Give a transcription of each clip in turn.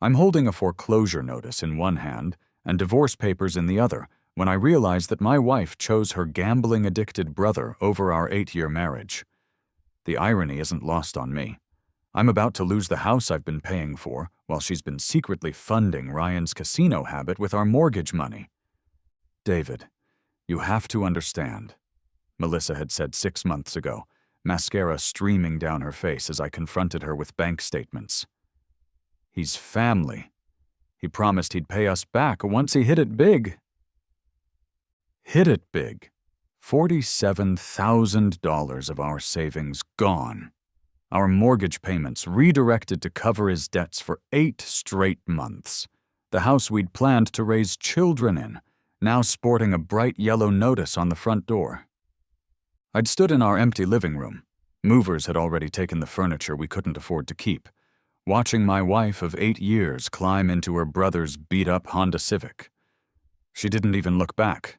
I'm holding a foreclosure notice in one hand and divorce papers in the other when I realize that my wife chose her gambling-addicted brother over our 8-year marriage. The irony isn't lost on me. I'm about to lose the house I've been paying for while she's been secretly funding Ryan's casino habit with our mortgage money. "David, you have to understand," Melissa had said 6 months ago, mascara streaming down her face as I confronted her with bank statements. "He's family. He promised he'd pay us back once he hit it big." Hit it big. $47,000 of our savings gone. Our mortgage payments redirected to cover his debts for 8 straight months. The house we'd planned to raise children in, now sporting a bright yellow notice on the front door. I'd stood in our empty living room. Movers had already taken the furniture we couldn't afford to keep, watching my wife of 8 years climb into her brother's beat-up Honda Civic. She didn't even look back.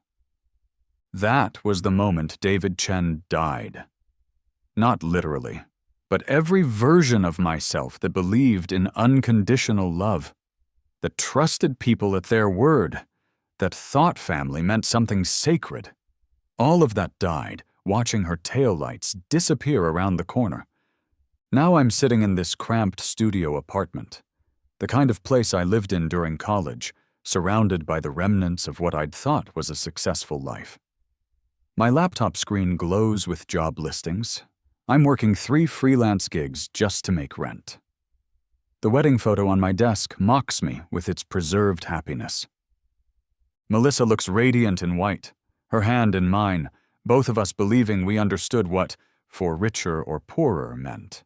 That was the moment David Chen died. Not literally, but every version of myself that believed in unconditional love, that trusted people at their word, that thought family meant something sacred. All of that died, watching her taillights disappear around the corner. Now I'm sitting in this cramped studio apartment, the kind of place I lived in during college, surrounded by the remnants of what I'd thought was a successful life. My laptop screen glows with job listings. I'm working 3 freelance gigs just to make rent. The wedding photo on my desk mocks me with its preserved happiness. Melissa looks radiant in white, her hand in mine, both of us believing we understood what "for richer or poorer" meant.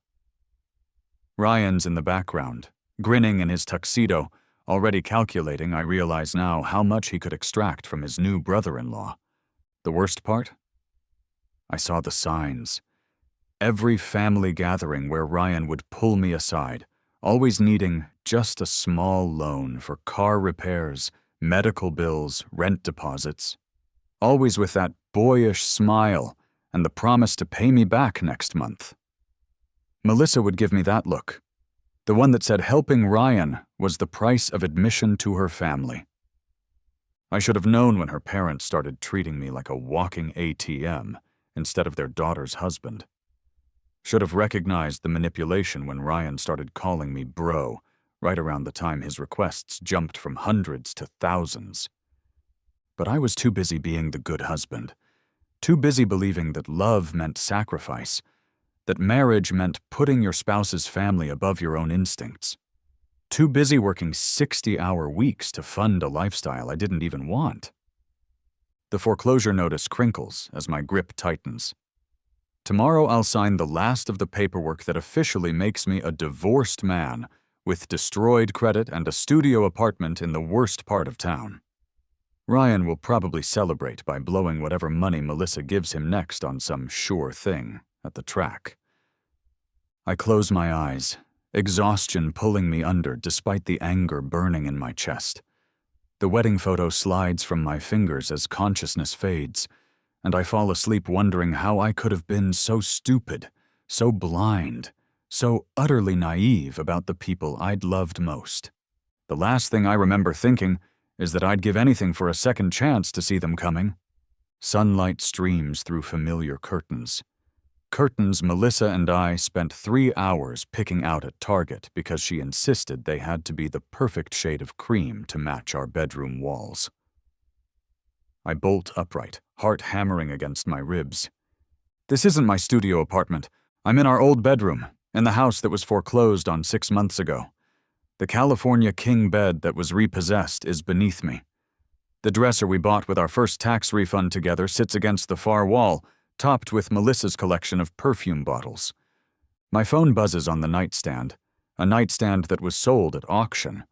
Ryan's in the background, grinning in his tuxedo, already calculating, I realize now, how much he could extract from his new brother-in-law. The worst part? I saw the signs. Every family gathering where Ryan would pull me aside, always needing just a small loan for car repairs, medical bills, rent deposits. Always with that boyish smile and the promise to pay me back next month. Melissa would give me that look, the one that said helping Ryan was the price of admission to her family. I should have known when her parents started treating me like a walking ATM instead of their daughter's husband. Should have recognized the manipulation when Ryan started calling me bro, right around the time his requests jumped from hundreds to thousands. But I was too busy being the good husband, too busy believing that love meant sacrifice, that marriage meant putting your spouse's family above your own instincts. Too busy working 60-hour weeks to fund a lifestyle I didn't even want. The foreclosure notice crinkles as my grip tightens. Tomorrow I'll sign the last of the paperwork that officially makes me a divorced man with destroyed credit and a studio apartment in the worst part of town. Ryan will probably celebrate by blowing whatever money Melissa gives him next on some sure thing at the track. I close my eyes, exhaustion pulling me under despite the anger burning in my chest. The wedding photo slides from my fingers as consciousness fades, and I fall asleep wondering how I could have been so stupid, so blind, so utterly naive about the people I'd loved most. The last thing I remember thinking is that I'd give anything for a second chance to see them coming. Sunlight streams through familiar curtains. Curtains Melissa and I spent 3 hours picking out at Target because she insisted they had to be the perfect shade of cream to match our bedroom walls. I bolt upright, heart hammering against my ribs. This isn't my studio apartment. I'm in our old bedroom, in the house that was foreclosed on 6 months ago. The California king bed that was repossessed is beneath me. The dresser we bought with our first tax refund together sits against the far wall, topped with Melissa's collection of perfume bottles. My phone buzzes on the nightstand, a nightstand that was sold at auction.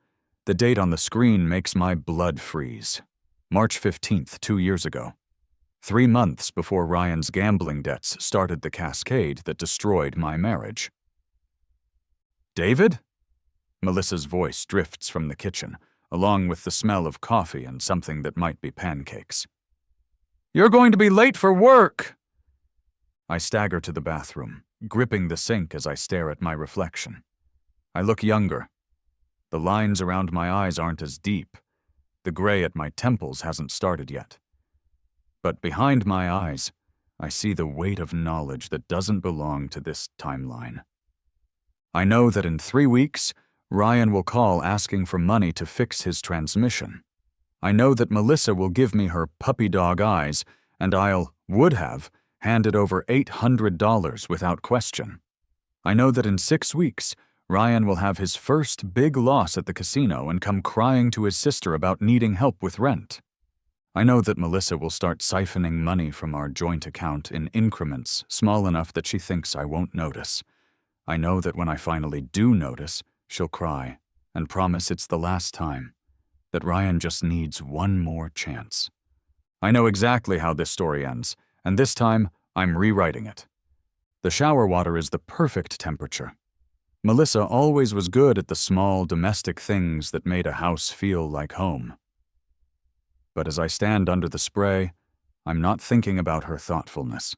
The date on the screen makes my blood freeze. March 15th, 2 years ago. 3 months before Ryan's gambling debts started the cascade that destroyed my marriage. "David?" Melissa's voice drifts from the kitchen, along with the smell of coffee and something that might be pancakes. "You're going to be late for work!" I stagger to the bathroom, gripping the sink as I stare at my reflection. I look younger. The lines around my eyes aren't as deep. The gray at my temples hasn't started yet. But behind my eyes, I see the weight of knowledge that doesn't belong to this timeline. I know that in 3 weeks, Ryan will call asking for money to fix his transmission. I know that Melissa will give me her puppy dog eyes, and would have, handed over $800 without question. I know that in 6 weeks, Ryan will have his first big loss at the casino and come crying to his sister about needing help with rent. I know that Melissa will start siphoning money from our joint account in increments small enough that she thinks I won't notice. I know that when I finally do notice, she'll cry and promise it's the last time, that Ryan just needs one more chance. I know exactly how this story ends, and this time I'm rewriting it. The shower water is the perfect temperature. Melissa always was good at the small domestic things that made a house feel like home. But as I stand under the spray, I'm not thinking about her thoughtfulness.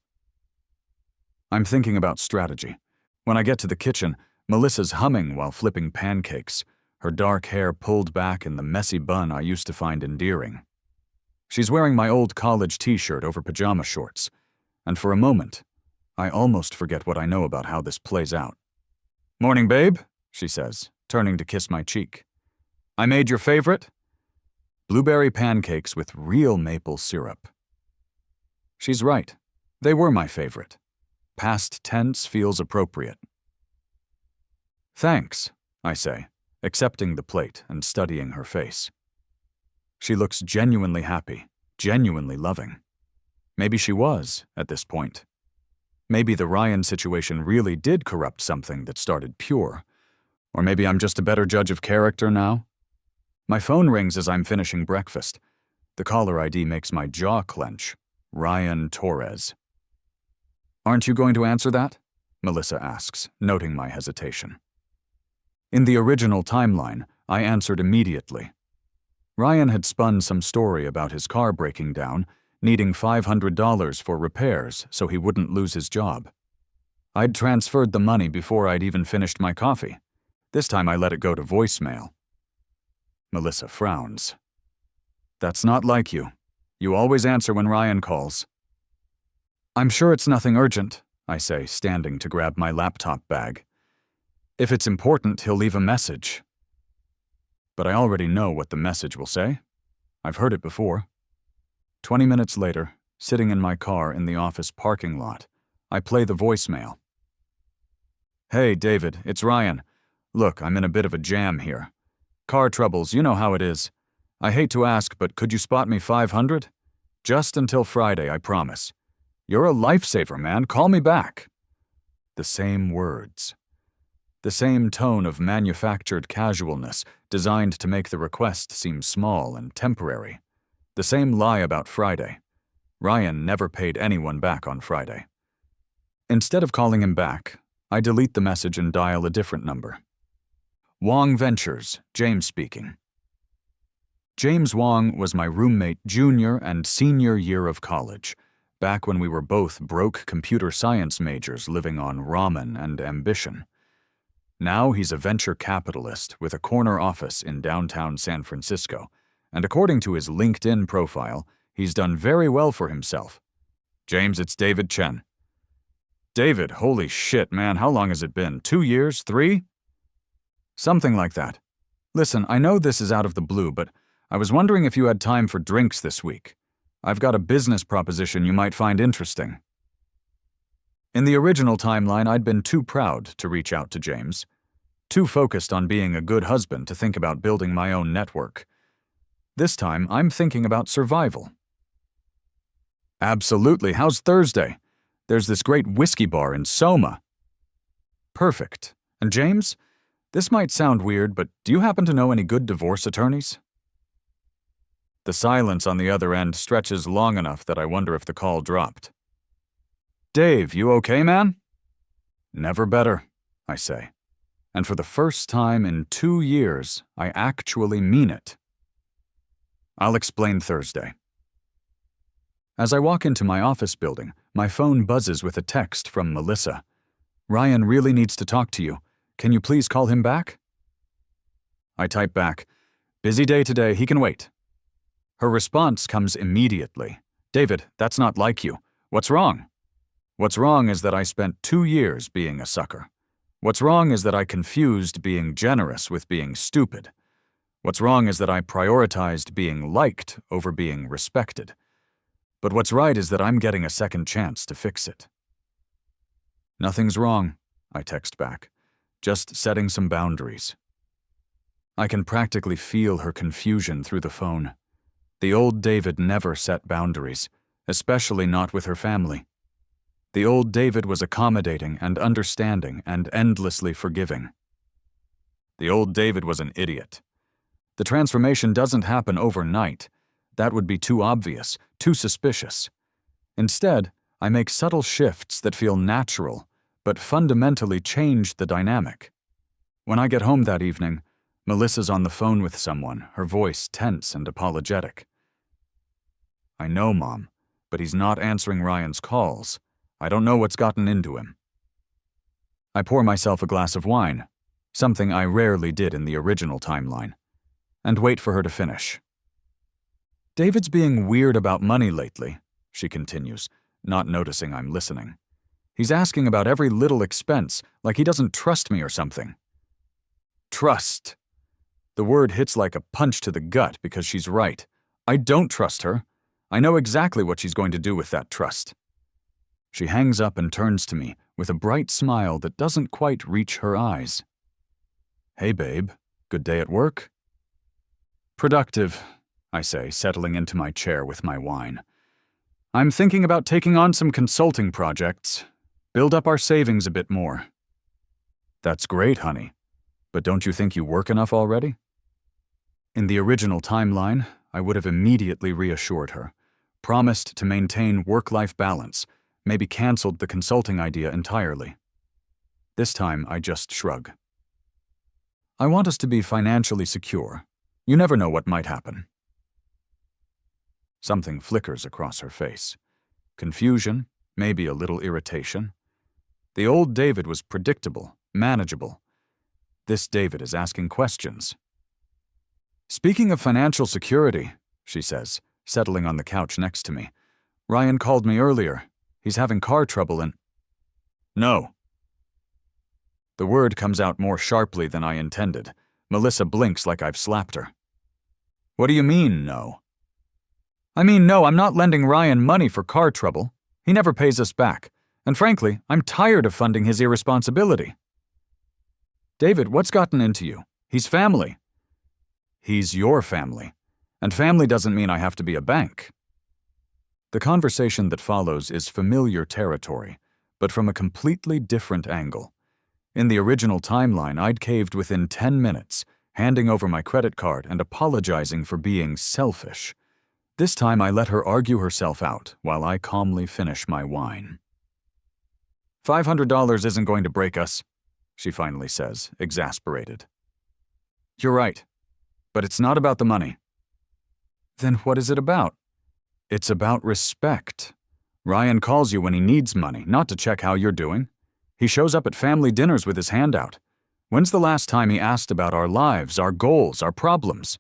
I'm thinking about strategy. When I get to the kitchen, Melissa's humming while flipping pancakes, her dark hair pulled back in the messy bun I used to find endearing. She's wearing my old college t-shirt over pajama shorts, and for a moment, I almost forget what I know about how this plays out. "Morning, babe," she says, turning to kiss my cheek. "I made your favorite?" Blueberry pancakes with real maple syrup. She's right. They were my favorite. Past tense feels appropriate. "Thanks," I say, accepting the plate and studying her face. She looks genuinely happy, genuinely loving. Maybe she was, at this point. Maybe the Ryan situation really did corrupt something that started pure. Or maybe I'm just a better judge of character now. My phone rings as I'm finishing breakfast. The caller ID makes my jaw clench. Ryan Torres. "Aren't you going to answer that?" Melissa asks, noting my hesitation. In the original timeline, I answered immediately. Ryan had spun some story about his car breaking down, needing $500 for repairs so he wouldn't lose his job. I'd transferred the money before I'd even finished my coffee. This time I let it go to voicemail. Melissa frowns. "That's not like you. You always answer when Ryan calls." "I'm sure it's nothing urgent," I say, standing to grab my laptop bag. "If it's important, he'll leave a message." But I already know what the message will say. I've heard it before. 20 minutes later, sitting in my car in the office parking lot, I play the voicemail. "Hey, David, it's Ryan. Look, I'm in a bit of a jam here. Car troubles, you know how it is. I hate to ask, but could you spot me $500? Just until Friday, I promise. You're a lifesaver, man. Call me back." The same words. The same tone of manufactured casualness designed to make the request seem small and temporary. The same lie about Friday. Ryan never paid anyone back on Friday. Instead of calling him back, I delete the message and dial a different number. "Wong Ventures, James speaking." James Wong was my roommate junior and senior year of college, back when we were both broke computer science majors living on ramen and ambition. Now he's a venture capitalist with a corner office in downtown San Francisco, and according to his LinkedIn profile, he's done very well for himself. "James, it's David Chen." "David, holy shit, man, how long has it been? 2 years? 3? "Something like that. Listen, I know this is out of the blue, but I was wondering if you had time for drinks this week. I've got a business proposition you might find interesting." In the original timeline, I'd been too proud to reach out to James, too focused on being a good husband to think about building my own network. This time, I'm thinking about survival. "Absolutely. How's Thursday? There's this great whiskey bar in Soma." "Perfect. And James, this might sound weird, but do you happen to know any good divorce attorneys?" The silence on the other end stretches long enough that I wonder if the call dropped. "Dave, you okay, man?" "Never better," I say. And for the first time in 2 years, I actually mean it. "I'll explain Thursday." As I walk into my office building, my phone buzzes with a text from Melissa. "Ryan really needs to talk to you. Can you please call him back?" I type back, "Busy day today, he can wait." Her response comes immediately. "David, that's not like you. What's wrong?" What's wrong is that I spent 2 years being a sucker. What's wrong is that I confused being generous with being stupid. What's wrong is that I prioritized being liked over being respected. But what's right is that I'm getting a second chance to fix it. "Nothing's wrong," I text back. "Just setting some boundaries." I can practically feel her confusion through the phone. The old David never set boundaries, especially not with her family. The old David was accommodating and understanding and endlessly forgiving. The old David was an idiot. The transformation doesn't happen overnight. That would be too obvious, too suspicious. Instead, I make subtle shifts that feel natural, but fundamentally change the dynamic. When I get home that evening, Melissa's on the phone with someone, her voice tense and apologetic. "I know, Mom, but he's not answering Ryan's calls. I don't know what's gotten into him." I pour myself a glass of wine, something I rarely did in the original timeline, and wait for her to finish. "David's being weird about money lately," she continues, not noticing I'm listening. "He's asking about every little expense, like he doesn't trust me or something." Trust. The word hits like a punch to the gut because she's right. I don't trust her. I know exactly what she's going to do with that trust. She hangs up and turns to me with a bright smile that doesn't quite reach her eyes. "Hey, babe. Good day at work?" "Productive," I say, settling into my chair with my wine. "I'm thinking about taking on some consulting projects. Build up our savings a bit more." "That's great, honey. But don't you think you work enough already?" In the original timeline, I would have immediately reassured her, promised to maintain work-life balance, maybe canceled the consulting idea entirely. This time, I just shrug. "I want us to be financially secure. You never know what might happen." Something flickers across her face. Confusion, maybe a little irritation. The old David was predictable, manageable. This David is asking questions. "Speaking of financial security," she says, settling on the couch next to me, "Ryan called me earlier. He's having car trouble and—" "No." The word comes out more sharply than I intended. Melissa blinks like I've slapped her. "What do you mean, no?" "I mean, no, I'm not lending Ryan money for car trouble. He never pays us back. And frankly, I'm tired of funding his irresponsibility." "David, what's gotten into you? He's family." "He's your family. And family doesn't mean I have to be a bank." The conversation that follows is familiar territory, but from a completely different angle. In the original timeline, I'd caved within 10 minutes, handing over my credit card and apologizing for being selfish. This time I let her argue herself out while I calmly finish my wine. $500 isn't going to break us," she finally says, exasperated. "You're right. But it's not about the money." "Then what is it about?" "It's about respect. Ryan calls you when he needs money, not to check how you're doing. He shows up at family dinners with his hand out. When's the last time he asked about our lives, our goals, our problems?"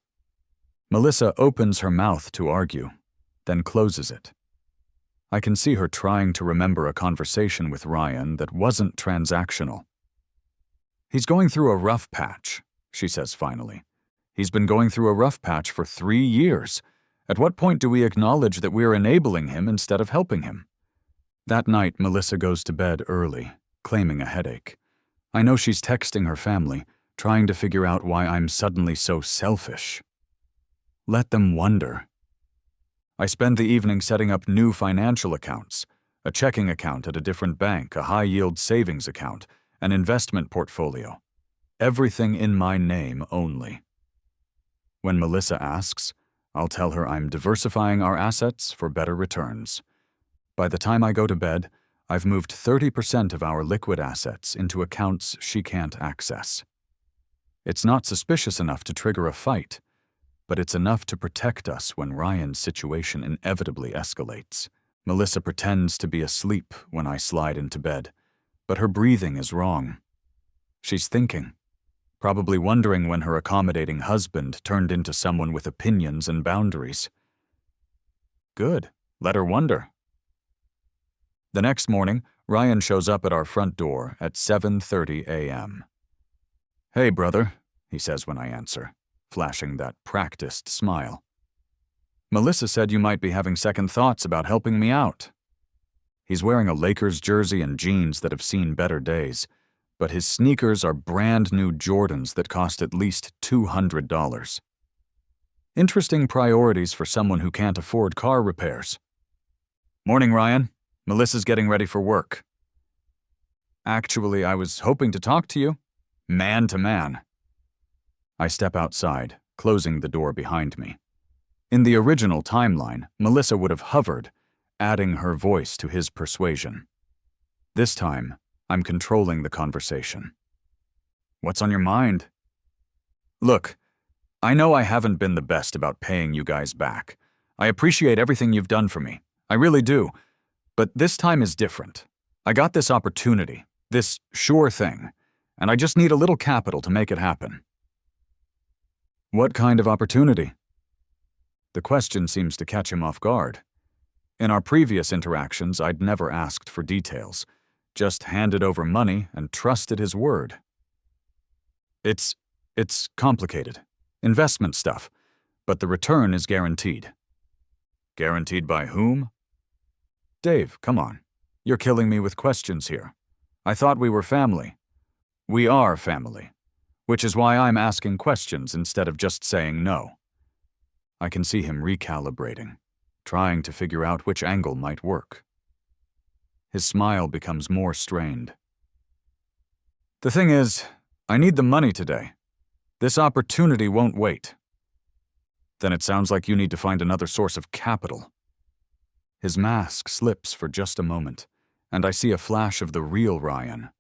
Melissa opens her mouth to argue, then closes it. I can see her trying to remember a conversation with Ryan that wasn't transactional. "He's going through a rough patch," she says finally. "He's been going through a rough patch for 3 years. At what point do we acknowledge that we're enabling him instead of helping him?" That night, Melissa goes to bed early, claiming a headache. I know she's texting her family, trying to figure out why I'm suddenly so selfish. Let them wonder. I spend the evening setting up new financial accounts, a checking account at a different bank, a high-yield savings account, an investment portfolio. Everything in my name only. When Melissa asks, I'll tell her I'm diversifying our assets for better returns. By the time I go to bed, I've moved 30% of our liquid assets into accounts she can't access. It's not suspicious enough to trigger a fight, but it's enough to protect us when Ryan's situation inevitably escalates. Melissa pretends to be asleep when I slide into bed, but her breathing is wrong. She's thinking. probably wondering when her accommodating husband turned into someone with opinions and boundaries. Good. Let her wonder. The next morning, Ryan shows up at our front door at 7:30 a.m. "Hey, brother," he says when I answer, flashing that practiced smile. "Melissa said you might be having second thoughts about helping me out." He's wearing a Lakers jersey and jeans that have seen better days, but his sneakers are brand new Jordans that cost at least $200. Interesting priorities for someone who can't afford car repairs. "Morning, Ryan. Melissa's getting ready for work." "Actually, I was hoping to talk to you. Man to man." I step outside, closing the door behind me. In the original timeline, Melissa would have hovered, adding her voice to his persuasion. This time, I'm controlling the conversation. "What's on your mind?" "Look, I know I haven't been the best about paying you guys back. I appreciate everything you've done for me. I really do. But this time is different. I got this opportunity, this sure thing, and I just need a little capital to make it happen." "What kind of opportunity?" The question seems to catch him off guard. In our previous interactions, I'd never asked for details, just handed over money and trusted his word. It's complicated. Investment stuff, but the return is guaranteed." "Guaranteed by whom?" "Dave, come on. You're killing me with questions here. I thought we were family." "We are family, which is why I'm asking questions instead of just saying no." I can see him recalibrating, trying to figure out which angle might work. His smile becomes more strained. "The thing is, I need the money today. This opportunity won't wait." "Then it sounds like you need to find another source of capital." His mask slips for just a moment, and I see a flash of the real Ryan,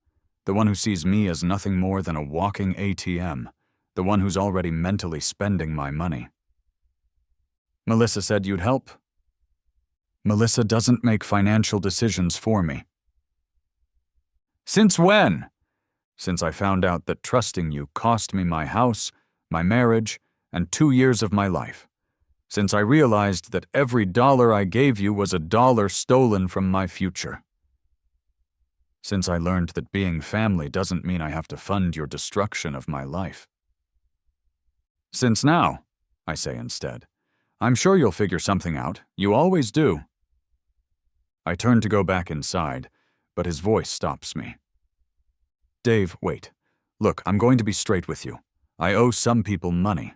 the one who sees me as nothing more than a walking ATM, the one who's already mentally spending my money. "Melissa said you'd help?" "Melissa doesn't make financial decisions for me." "Since when?" "Since I found out that trusting you cost me my house, my marriage, and 2 years of my life. Since I realized that every dollar I gave you was a dollar stolen from my future. Since I learned that being family doesn't mean I have to fund your destruction of my life." "Since now," I say instead. "I'm sure you'll figure something out. You always do." I turn to go back inside, but his voice stops me. "Dave, wait. Look, I'm going to be straight with you. I owe some people money.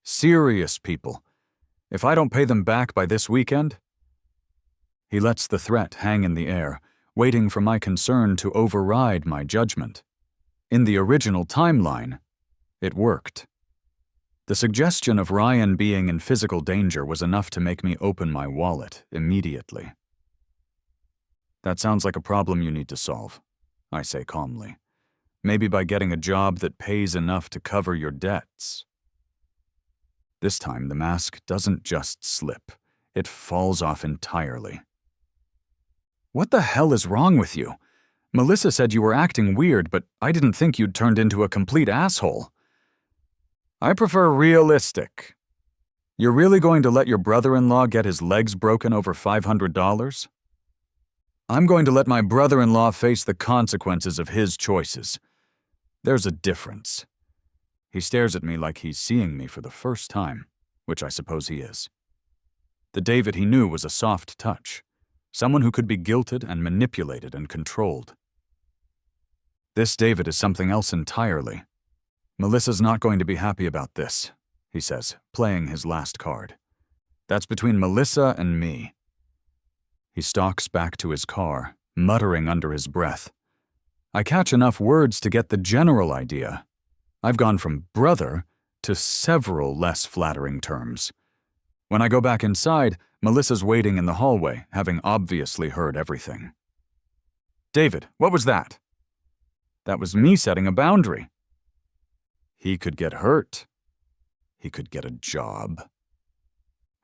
Serious people. If I don't pay them back by this weekend..." He lets the threat hang in the air, waiting for my concern to override my judgment. In the original timeline, it worked. The suggestion of Ryan being in physical danger was enough to make me open my wallet immediately. "That sounds like a problem you need to solve," I say calmly. "Maybe by getting a job that pays enough to cover your debts." This time, the mask doesn't just slip. It falls off entirely. "What the hell is wrong with you? Melissa said you were acting weird, but I didn't think you'd turned into a complete asshole." "I prefer realistic. You're really going to let your brother-in-law get his legs broken over $500? I'm going to let my brother-in-law face the consequences of his choices. There's a difference." He stares at me like he's seeing me for the first time, which I suppose he is. The David he knew was a soft touch, someone who could be guilted and manipulated and controlled. This David is something else entirely. "Melissa's not going to be happy about this," he says, playing his last card. "That's between Melissa and me." He stalks back to his car, muttering under his breath. I catch enough words to get the general idea. I've gone from brother to several less flattering terms. When I go back inside, Melissa's waiting in the hallway, having obviously heard everything. "David, what was that?" "That was me setting a boundary." He could get hurt. He could get a job.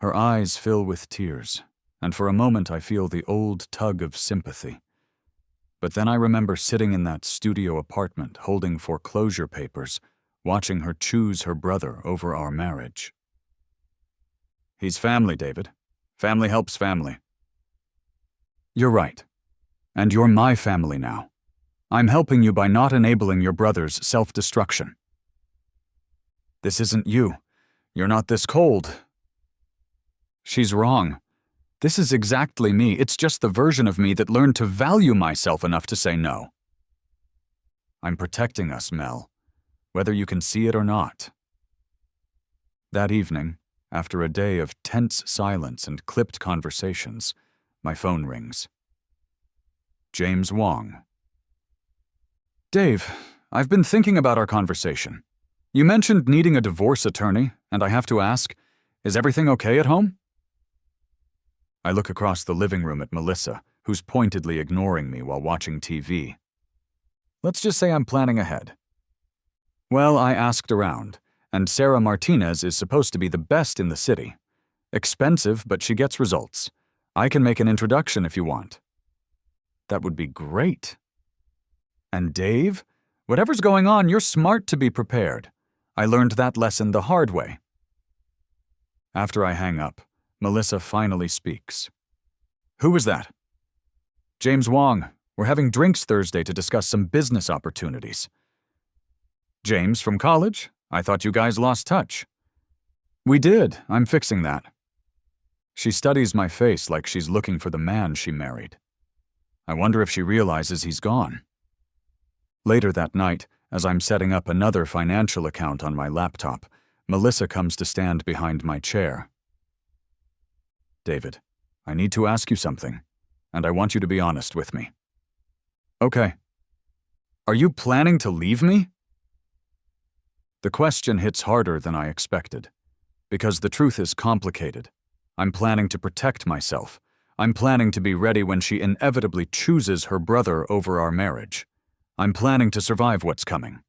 Her eyes fill with tears, and for a moment I feel the old tug of sympathy. But then I remember sitting in that studio apartment holding foreclosure papers, watching her choose her brother over our marriage. He's family, David. Family helps family. You're right. And you're my family now. I'm helping you by not enabling your brother's self-destruction. This isn't you. You're not this cold. She's wrong. This is exactly me. It's just the version of me that learned to value myself enough to say no. I'm protecting us, Mel, whether you can see it or not. That evening, after a day of tense silence and clipped conversations, my phone rings. James Wong. Dave, I've been thinking about our conversation. You mentioned needing a divorce attorney, and I have to ask, is everything okay at home? I look across the living room at Melissa, who's pointedly ignoring me while watching TV. Let's just say I'm planning ahead. Well, I asked around, and Sarah Martinez is supposed to be the best in the city. Expensive, but she gets results. I can make an introduction if you want. That would be great. And Dave? Whatever's going on, you're smart to be prepared. I learned that lesson the hard way. After I hang up, Melissa finally speaks. Who was that? James Wong. We're having drinks Thursday to discuss some business opportunities. James from college? I thought you guys lost touch. We did. I'm fixing that. She studies my face like she's looking for the man she married. I wonder if she realizes he's gone. Later that night, as I'm setting up another financial account on my laptop, Melissa comes to stand behind my chair. David, I need to ask you something, and I want you to be honest with me. Okay. Are you planning to leave me? The question hits harder than I expected, because the truth is complicated. I'm planning to protect myself. I'm planning to be ready when she inevitably chooses her brother over our marriage. I'm planning to survive what's coming.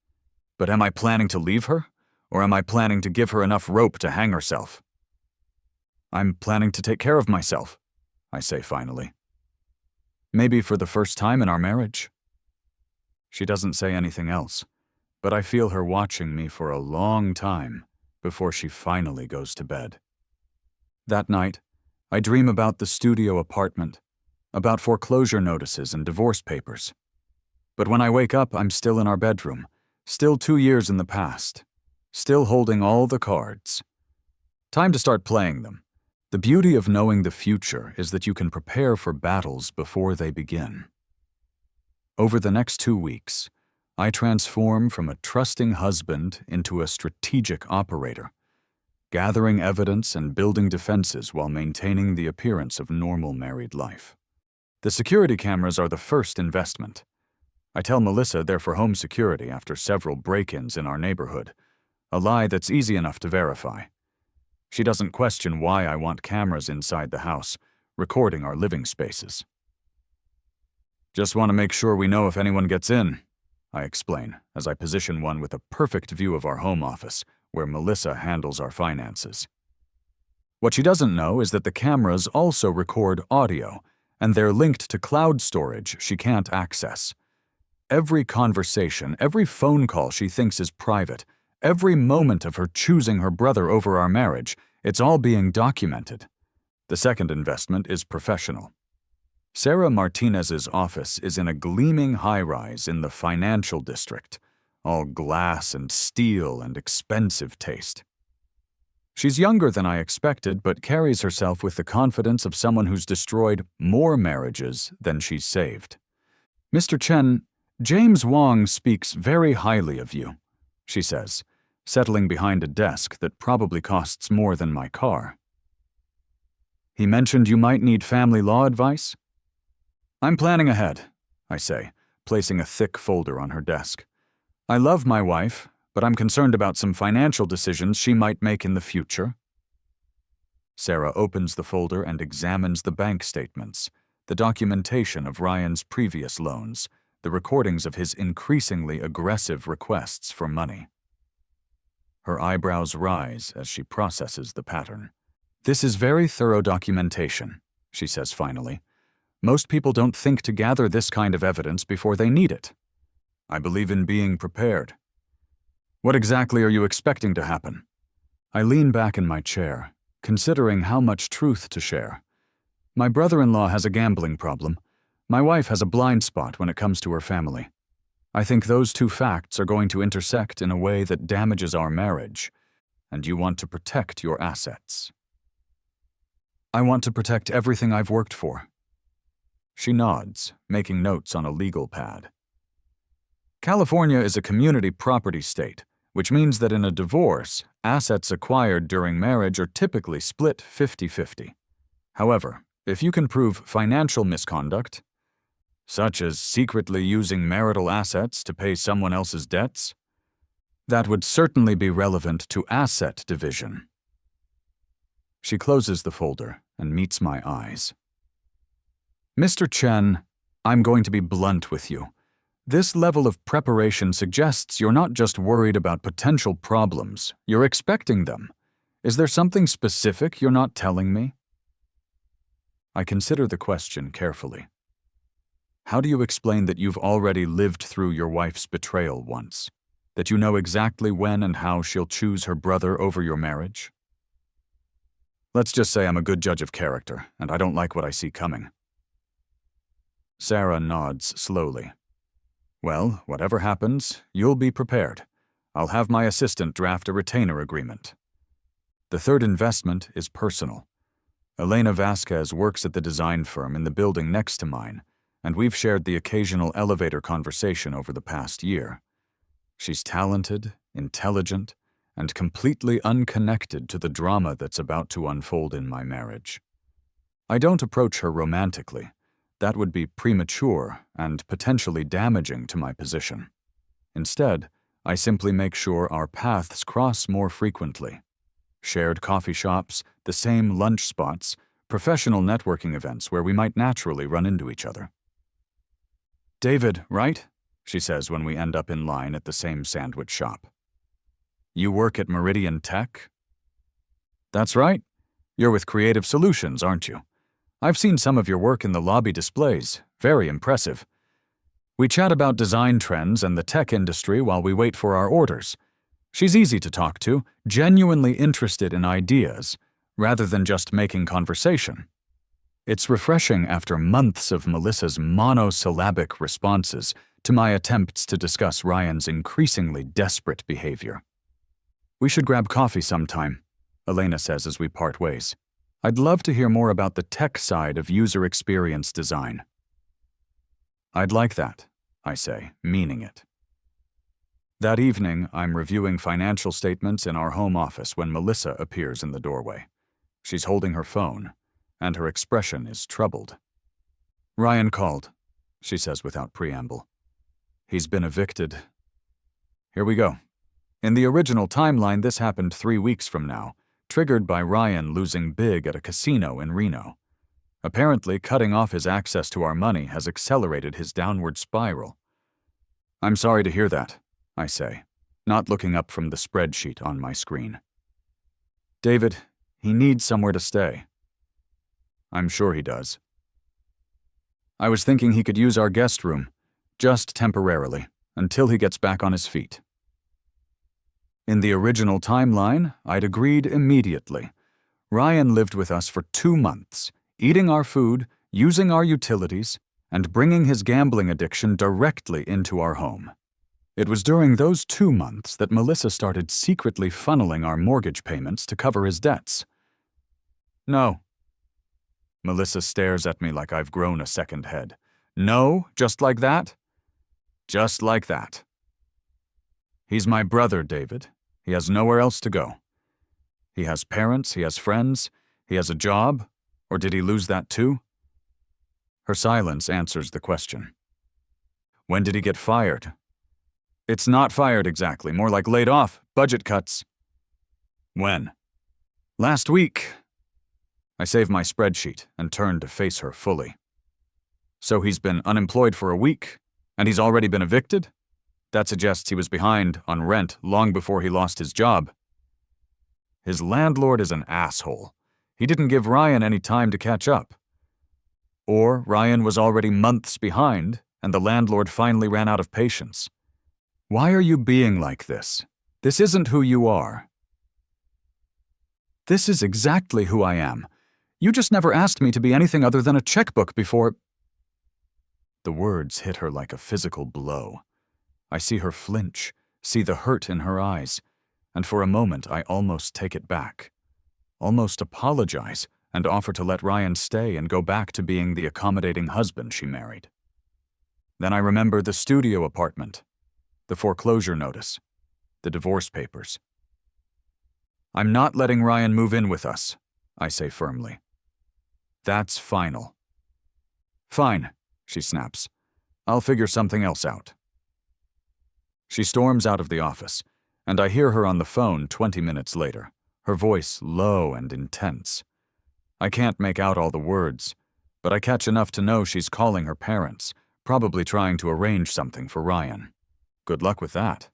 But am I planning to leave her? Or am I planning to give her enough rope to hang herself? I'm planning to take care of myself, I say finally. Maybe for the first time in our marriage. She doesn't say anything else, but I feel her watching me for a long time before she finally goes to bed. That night, I dream about the studio apartment, about foreclosure notices and divorce papers. But when I wake up, I'm still in our bedroom, still 2 years in the past, still holding all the cards. Time to start playing them. The beauty of knowing the future is that you can prepare for battles before they begin. Over the next 2 weeks, I transform from a trusting husband into a strategic operator, gathering evidence and building defenses while maintaining the appearance of normal married life. The security cameras are the first investment. I tell Melissa they're for home security after several break-ins in our neighborhood, a lie that's easy enough to verify. She doesn't question why I want cameras inside the house, recording our living spaces. Just want to make sure we know if anyone gets in, I explain, as I position one with a perfect view of our home office, where Melissa handles our finances. What she doesn't know is that the cameras also record audio, and they're linked to cloud storage she can't access. Every conversation, every phone call she thinks is private, every moment of her choosing her brother over our marriage, it's all being documented. The second investment is professional. Sarah Martinez's office is in a gleaming high-rise in the financial district, all glass and steel and expensive taste. She's younger than I expected, but carries herself with the confidence of someone who's destroyed more marriages than she's saved. Mr. Chen, James Wong speaks very highly of you, she says, settling behind a desk that probably costs more than my car. He mentioned you might need family law advice? I'm planning ahead, I say, placing a thick folder on her desk. I love my wife, but I'm concerned about some financial decisions she might make in the future. Sarah opens the folder and examines the bank statements, the documentation of Ryan's previous loans, the recordings of his increasingly aggressive requests for money. Her eyebrows rise as she processes the pattern. This is very thorough documentation, she says finally. Most people don't think to gather this kind of evidence before they need it. I believe in being prepared. What exactly are you expecting to happen? I lean back in my chair, considering how much truth to share. My brother-in-law has a gambling problem. My wife has a blind spot when it comes to her family. I think those two facts are going to intersect in a way that damages our marriage, and you want to protect your assets. I want to protect everything I've worked for. She nods, making notes on a legal pad. California is a community property state, which means that in a divorce, assets acquired during marriage are typically split 50-50. However, if you can prove financial misconduct, such as secretly using marital assets to pay someone else's debts, that would certainly be relevant to asset division. She closes the folder and meets my eyes. Mr. Chen, I'm going to be blunt with you. This level of preparation suggests you're not just worried about potential problems, you're expecting them. Is there something specific you're not telling me? I consider the question carefully. How do you explain that you've already lived through your wife's betrayal once? That you know exactly when and how she'll choose her brother over your marriage? Let's just say I'm a good judge of character, and I don't like what I see coming. Sarah nods slowly. Well, whatever happens, you'll be prepared. I'll have my assistant draft a retainer agreement. The third investment is personal. Elena Vasquez works at the design firm in the building next to mine, and we've shared the occasional elevator conversation over the past year. She's talented, intelligent, and completely unconnected to the drama that's about to unfold in my marriage. I don't approach her romantically. That would be premature and potentially damaging to my position. Instead, I simply make sure our paths cross more frequently. Shared coffee shops, the same lunch spots, professional networking events where we might naturally run into each other. David, right? She says when we end up in line at the same sandwich shop. You work at Meridian Tech? That's right. You're with Creative Solutions, aren't you? I've seen some of your work in the lobby displays. Very impressive. We chat about design trends and the tech industry while we wait for our orders. She's easy to talk to, genuinely interested in ideas, rather than just making conversation. It's refreshing after months of Melissa's monosyllabic responses to my attempts to discuss Ryan's increasingly desperate behavior. We should grab coffee sometime, Elena says as we part ways. I'd love to hear more about the tech side of user experience design. I'd like that, I say, meaning it. That evening, I'm reviewing financial statements in our home office when Melissa appears in the doorway. She's holding her phone, and her expression is troubled. Ryan called, she says without preamble. He's been evicted. Here we go. In the original timeline, this happened 3 weeks from now, triggered by Ryan losing big at a casino in Reno. Apparently, cutting off his access to our money has accelerated his downward spiral. I'm sorry to hear that, I say, not looking up from the spreadsheet on my screen. David, he needs somewhere to stay. I'm sure he does. I was thinking he could use our guest room, just temporarily, until he gets back on his feet. In the original timeline, I'd agreed immediately. Ryan lived with us for 2 months, eating our food, using our utilities, and bringing his gambling addiction directly into our home. It was during those 2 months that Melissa started secretly funneling our mortgage payments to cover his debts. No. Melissa stares at me like I've grown a second head. No, just like that? Just like that. He's my brother, David. He has nowhere else to go. He has parents, he has friends, he has a job, or did he lose that too? Her silence answers the question. When did he get fired? It's not fired exactly, more like laid off, budget cuts. When? Last week. I save my spreadsheet and turn to face her fully. So he's been unemployed for a week, and he's already been evicted? That suggests he was behind on rent long before he lost his job. His landlord is an asshole. He didn't give Ryan any time to catch up. Or Ryan was already months behind, and the landlord finally ran out of patience. Why are you being like this? This isn't who you are. This is exactly who I am. You just never asked me to be anything other than a checkbook before. The words hit her like a physical blow. I see her flinch, see the hurt in her eyes, and for a moment I almost take it back. Almost apologize and offer to let Ryan stay and go back to being the accommodating husband she married. Then I remember the studio apartment, the foreclosure notice, the divorce papers. I'm not letting Ryan move in with us, I say firmly. That's final. Fine, she snaps. I'll figure something else out. She storms out of the office, and I hear her on the phone 20 minutes later, her voice low and intense. I can't make out all the words, but I catch enough to know she's calling her parents, probably trying to arrange something for Ryan. Good luck with that.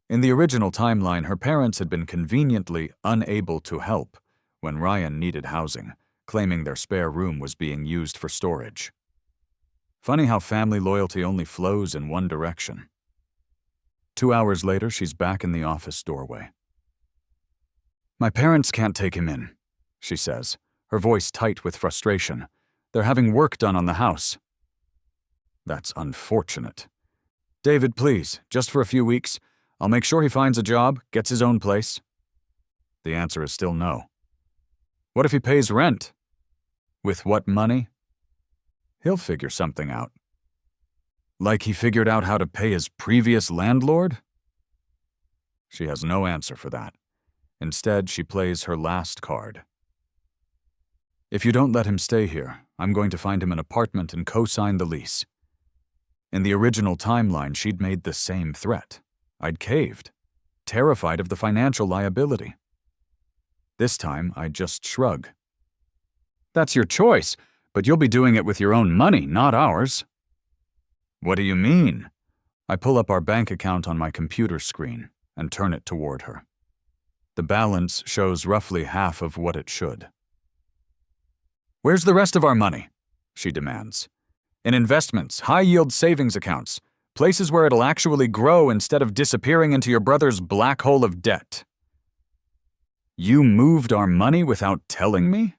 In the original timeline, her parents had been conveniently unable to help when Ryan needed housing, claiming their spare room was being used for storage. Funny how family loyalty only flows in one direction. 2 hours later, she's back in the office doorway. My parents can't take him in, she says, her voice tight with frustration. They're having work done on the house. That's unfortunate. David, please, just for a few weeks. I'll make sure he finds a job, gets his own place. The answer is still no. What if he pays rent? With what money? He'll figure something out. Like he figured out how to pay his previous landlord? She has no answer for that. Instead, she plays her last card. If you don't let him stay here, I'm going to find him an apartment and co-sign the lease. In the original timeline, she'd made the same threat. I'd caved, terrified of the financial liability. This time, I just shrug. That's your choice, but you'll be doing it with your own money, not ours. What do you mean? I pull up our bank account on my computer screen and turn it toward her. The balance shows roughly half of what it should. Where's the rest of our money? She demands. In investments, high-yield savings accounts, places where it'll actually grow instead of disappearing into your brother's black hole of debt. You moved our money without telling me?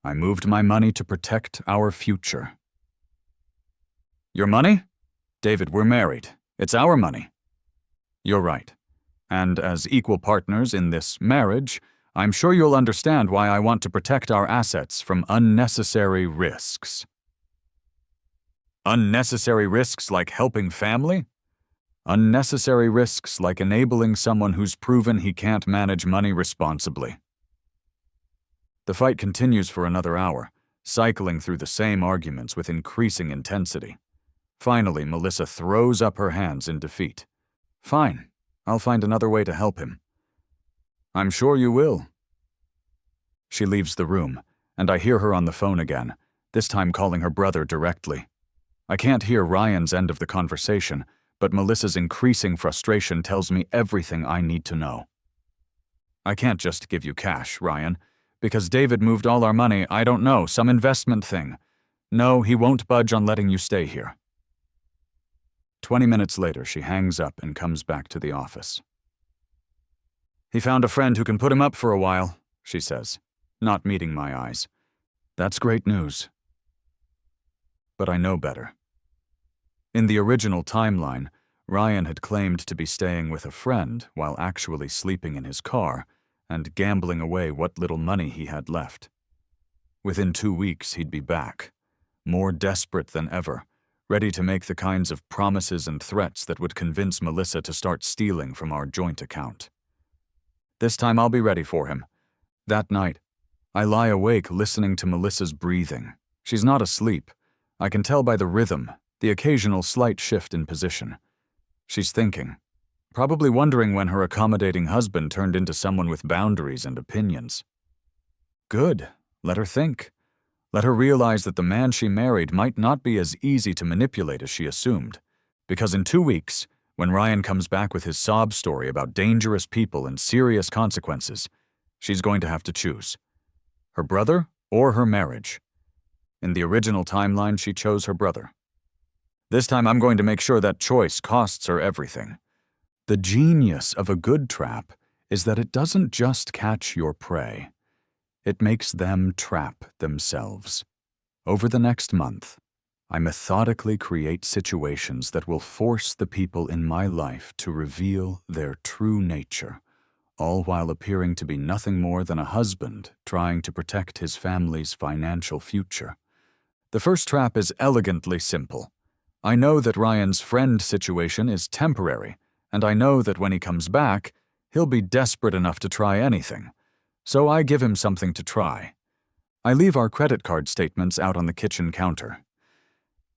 I moved my money to protect our future. Your money? David, we're married. It's our money. You're right. And as equal partners in this marriage, I'm sure you'll understand why I want to protect our assets from unnecessary risks. Unnecessary risks like helping family? Unnecessary risks like enabling someone who's proven he can't manage money responsibly. The fight continues for another hour, cycling through the same arguments with increasing intensity. Finally, Melissa throws up her hands in defeat. Fine, I'll find another way to help him. I'm sure you will. She leaves the room, and I hear her on the phone again, this time calling her brother directly. I can't hear Ryan's end of the conversation, but Melissa's increasing frustration tells me everything I need to know. I can't just give you cash, Ryan, because David moved all our money, I don't know, some investment thing. No, he won't budge on letting you stay here. 20 minutes later, she hangs up and comes back to the office. He found a friend who can put him up for a while, she says, not meeting my eyes. That's great news. But I know better. In the original timeline, Ryan had claimed to be staying with a friend while actually sleeping in his car and gambling away what little money he had left. Within 2 weeks, he'd be back, more desperate than ever, ready to make the kinds of promises and threats that would convince Melissa to start stealing from our joint account. This time I'll be ready for him. That night, I lie awake listening to Melissa's breathing. She's not asleep. I can tell by the rhythm, the occasional slight shift in position. She's thinking, probably wondering when her accommodating husband turned into someone with boundaries and opinions. Good. Let her think. Let her realize that the man she married might not be as easy to manipulate as she assumed, because in 2 weeks, when Ryan comes back with his sob story about dangerous people and serious consequences, she's going to have to choose. Her brother or her marriage. In the original timeline, she chose her brother. This time I'm going to make sure that choice costs her everything. The genius of a good trap is that it doesn't just catch your prey. It makes them trap themselves. Over the next month, I methodically create situations that will force the people in my life to reveal their true nature, all while appearing to be nothing more than a husband trying to protect his family's financial future. The first trap is elegantly simple. I know that Ryan's friend situation is temporary, and I know that when he comes back, he'll be desperate enough to try anything. So I give him something to try. I leave our credit card statements out on the kitchen counter.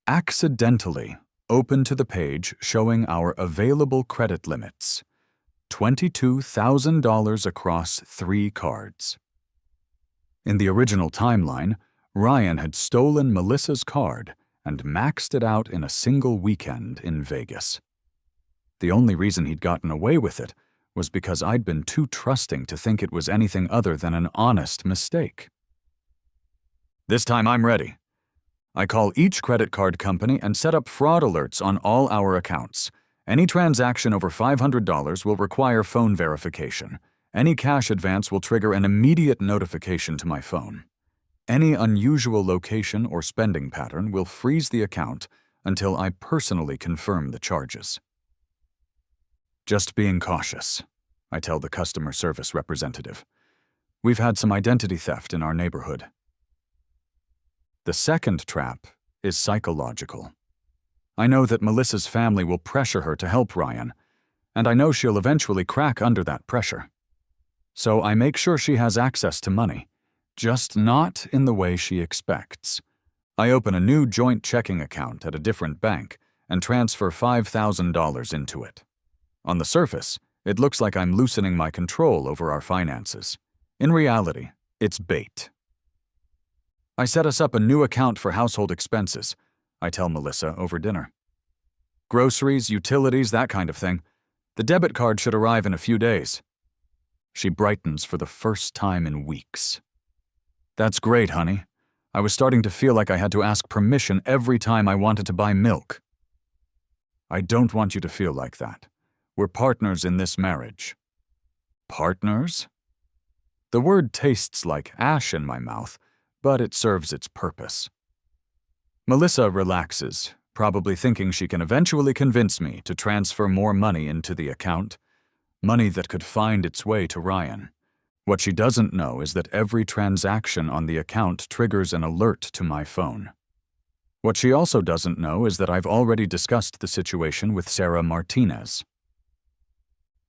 Accidentally open to the page showing our available credit limits. $22,000 across 3 cards. In the original timeline, Ryan had stolen Melissa's card and maxed it out in a single weekend in Vegas. The only reason he'd gotten away with it was because I'd been too trusting to think it was anything other than an honest mistake. This time I'm ready. I call each credit card company and set up fraud alerts on all our accounts. Any transaction over $500 will require phone verification. Any cash advance will trigger an immediate notification to my phone. Any unusual location or spending pattern will freeze the account until I personally confirm the charges. Just being cautious, I tell the customer service representative. We've had some identity theft in our neighborhood. The second trap is psychological. I know that Melissa's family will pressure her to help Ryan, and I know she'll eventually crack under that pressure. So I make sure she has access to money, just not in the way she expects. I open a new joint checking account at a different bank and transfer $5,000 into it. On the surface, it looks like I'm loosening my control over our finances. In reality, it's bait. I set us up a new account for household expenses, I tell Melissa over dinner. Groceries, utilities, that kind of thing. The debit card should arrive in a few days. She brightens for the first time in weeks. That's great, honey. I was starting to feel like I had to ask permission every time I wanted to buy milk. I don't want you to feel like that. We're partners in this marriage. Partners? The word tastes like ash in my mouth, but it serves its purpose. Melissa relaxes, probably thinking she can eventually convince me to transfer more money into the account, money that could find its way to Ryan. What she doesn't know is that every transaction on the account triggers an alert to my phone. What she also doesn't know is that I've already discussed the situation with Sarah Martinez.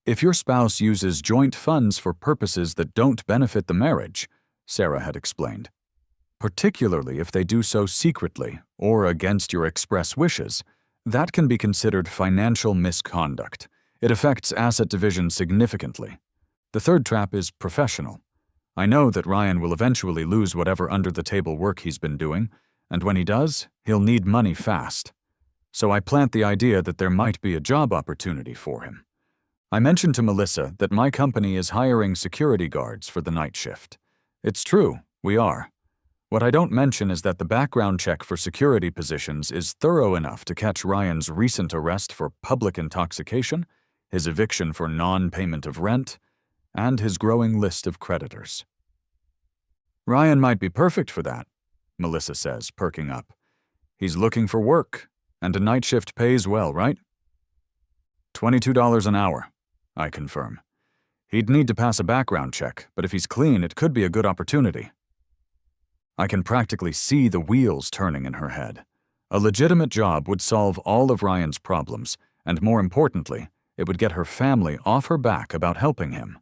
If your spouse uses joint funds for purposes that don't benefit the marriage, Sarah had explained, particularly if they do so secretly or against your express wishes, that can be considered financial misconduct. It affects asset division significantly. The third trap is professional. I know that Ryan will eventually lose whatever under-the-table work he's been doing, and when he does, he'll need money fast. So I plant the idea that there might be a job opportunity for him. I mentioned to Melissa that my company is hiring security guards for the night shift. It's true, we are. What I don't mention is that the background check for security positions is thorough enough to catch Ryan's recent arrest for public intoxication, his eviction for non-payment of rent, and his growing list of creditors. Ryan might be perfect for that, Melissa says, perking up. He's looking for work, and a night shift pays well, right? $22 an hour, I confirm. He'd need to pass a background check, but if he's clean, it could be a good opportunity. I can practically see the wheels turning in her head. A legitimate job would solve all of Ryan's problems, and more importantly, it would get her family off her back about helping him.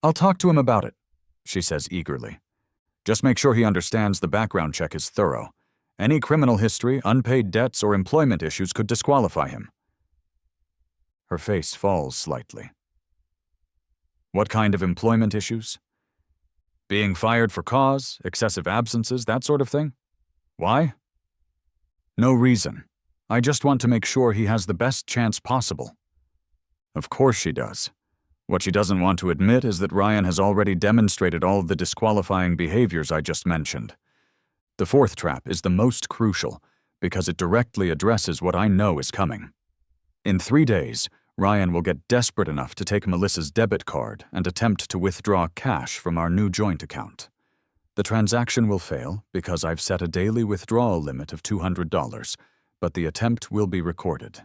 I'll talk to him about it, she says eagerly. Just make sure he understands the background check is thorough. Any criminal history, unpaid debts, or employment issues could disqualify him. Her face falls slightly. What kind of employment issues? Being fired for cause, excessive absences, that sort of thing? Why? No reason. I just want to make sure he has the best chance possible. Of course she does. What she doesn't want to admit is that Ryan has already demonstrated all of the disqualifying behaviors I just mentioned. The fourth trap is the most crucial because it directly addresses what I know is coming. In 3 days, Ryan will get desperate enough to take Melissa's debit card and attempt to withdraw cash from our new joint account. The transaction will fail because I've set a daily withdrawal limit of $200, but the attempt will be recorded.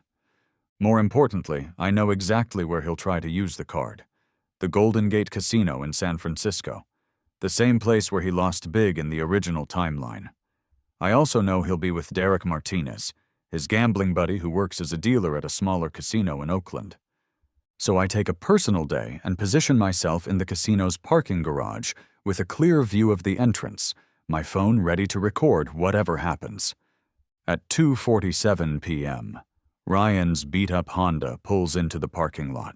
More importantly, I know exactly where he'll try to use the card: the Golden Gate Casino in San Francisco, the same place where he lost big in the original timeline. I also know he'll be with Derek Martinez, his gambling buddy who works as a dealer at a smaller casino in Oakland. So I take a personal day and position myself in the casino's parking garage with a clear view of the entrance, my phone ready to record whatever happens. At 2:47 p.m., Ryan's beat-up Honda pulls into the parking lot.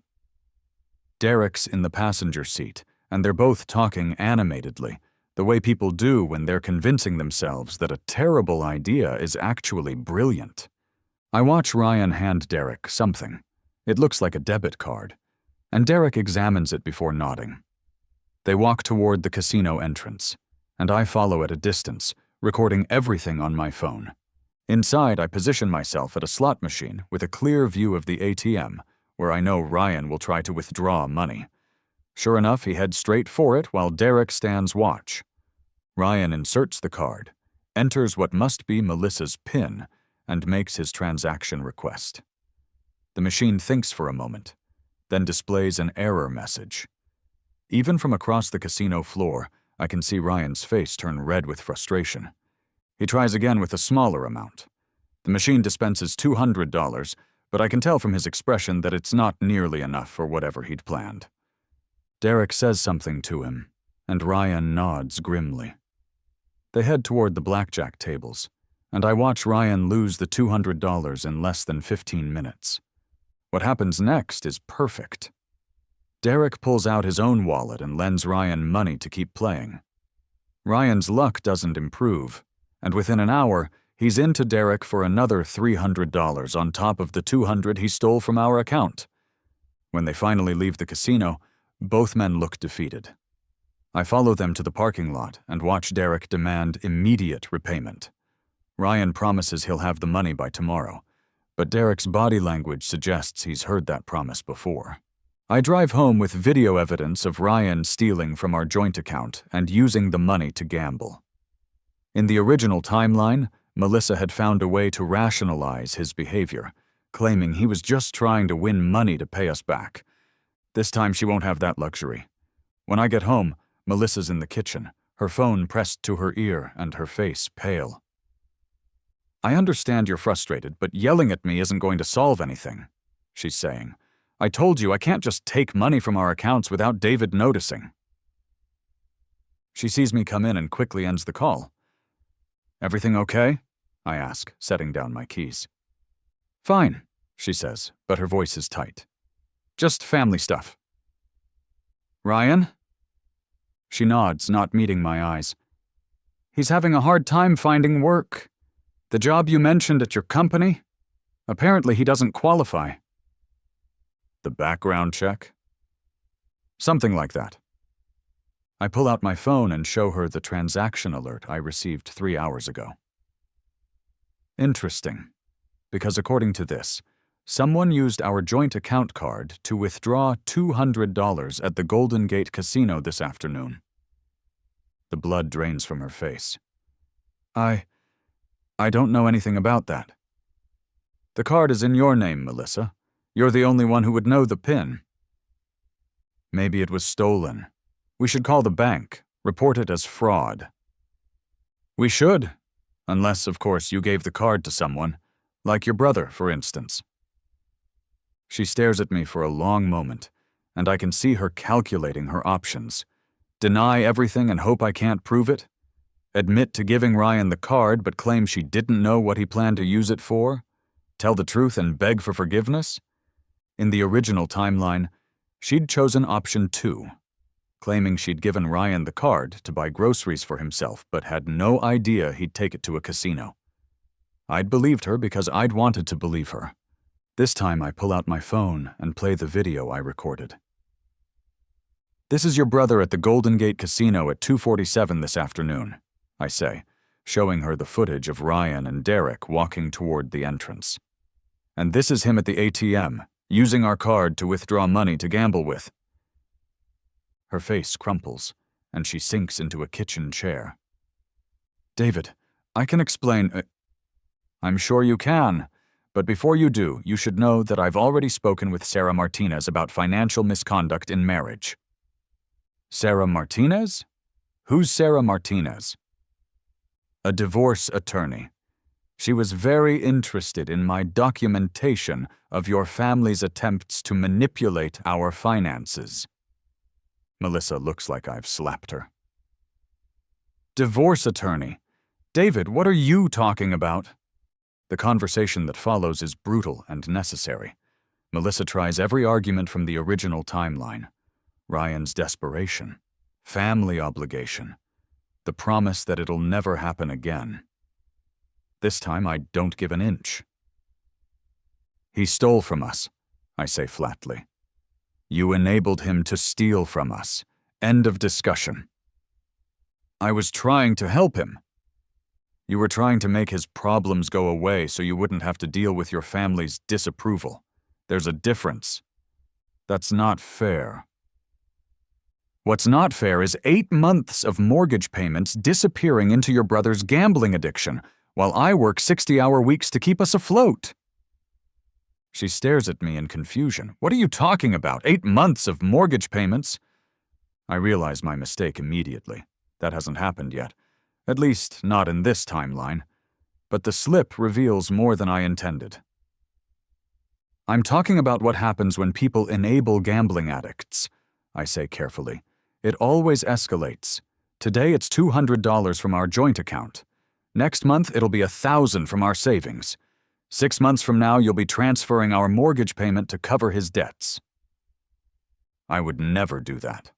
Derek's in the passenger seat, and they're both talking animatedly, the way people do when they're convincing themselves that a terrible idea is actually brilliant. I watch Ryan hand Derek something. It looks like a debit card, and Derek examines it before nodding. They walk toward the casino entrance, and I follow at a distance, recording everything on my phone. Inside, I position myself at a slot machine with a clear view of the ATM, where I know Ryan will try to withdraw money. Sure enough, he heads straight for it while Derek stands watch. Ryan inserts the card, enters what must be Melissa's PIN, and makes his transaction request. The machine thinks for a moment, then displays an error message. Even from across the casino floor, I can see Ryan's face turn red with frustration. He tries again with a smaller amount. The machine dispenses $200, but I can tell from his expression that it's not nearly enough for whatever he'd planned. Derek says something to him, and Ryan nods grimly. They head toward the blackjack tables, and I watch Ryan lose the $200 in less than 15 minutes. What happens next is perfect. Derek pulls out his own wallet and lends Ryan money to keep playing. Ryan's luck doesn't improve, and within an hour, he's into Derek for another $300 on top of the $200 he stole from our account. When they finally leave the casino, both men look defeated. I follow them to the parking lot and watch Derek demand immediate repayment. Ryan promises he'll have the money by tomorrow, but Derek's body language suggests he's heard that promise before. I drive home with video evidence of Ryan stealing from our joint account and using the money to gamble. In the original timeline, Melissa had found a way to rationalize his behavior, claiming he was just trying to win money to pay us back. This time she won't have that luxury. When I get home, Melissa's in the kitchen, her phone pressed to her ear and her face pale. "I understand you're frustrated, but yelling at me isn't going to solve anything," she's saying. "I told you I can't just take money from our accounts without David noticing." She sees me come in and quickly ends the call. "Everything okay?" I ask, setting down my keys. "Fine," she says, but her voice is tight. "Just family stuff." "Ryan?" She nods, not meeting my eyes. "He's having a hard time finding work. The job you mentioned at your company? Apparently he doesn't qualify." "The background check?" "Something like that." I pull out my phone and show her the transaction alert I received 3 hours ago. Interesting, because according to this, someone used our joint account card to withdraw $200 at the Golden Gate Casino this afternoon. The blood drains from her face. I don't know anything about that." "The card is in your name, Melissa. You're the only one who would know the PIN." "Maybe it was stolen. We should call the bank, report it as fraud." "We should, unless, of course, you gave the card to someone, like your brother, for instance." She stares at me for a long moment, and I can see her calculating her options. Deny everything and hope I can't prove it? Admit to giving Ryan the card but claim she didn't know what he planned to use it for? Tell the truth and beg for forgiveness? In the original timeline, she'd chosen option 2, claiming she'd given Ryan the card to buy groceries for himself but had no idea he'd take it to a casino. I'd believed her because I'd wanted to believe her. This time I pull out my phone and play the video I recorded. "This is your brother at the Golden Gate Casino at 2:47 this afternoon," I say, showing her the footage of Ryan and Derek walking toward the entrance. "And this is him at the ATM, using our card to withdraw money to gamble with. Her face crumples, and she sinks into a kitchen chair. David, I can explain. I'm sure you can, but before you do, you should know that I've already spoken with Sarah Martinez about financial misconduct in marriage. Sarah Martinez? Who's Sarah Martinez? A divorce attorney. She was very interested in my documentation of your family's attempts to manipulate our finances. Melissa looks like I've slapped her. Divorce attorney? David, what are you talking about? The conversation that follows is brutal and necessary. Melissa tries every argument from the original timeline. Ryan's desperation, family obligation, the promise that it'll never happen again. This time I don't give an inch. He stole from us, I say flatly. You enabled him to steal from us. End of discussion. I was trying to help him. You were trying to make his problems go away so you wouldn't have to deal with your family's disapproval. There's a difference. That's not fair. What's not fair is 8 months of mortgage payments disappearing into your brother's gambling addiction, while I work 60-hour weeks to keep us afloat. She stares at me in confusion. What are you talking about? 8 months of mortgage payments? I realize my mistake immediately. That hasn't happened yet. At least, not in this timeline. But the slip reveals more than I intended. I'm talking about what happens when people enable gambling addicts, I say carefully. It always escalates. Today it's $200 from our joint account. Next month it'll be $1,000 from our savings. 6 months from now you'll be transferring our mortgage payment to cover his debts. I would never do that.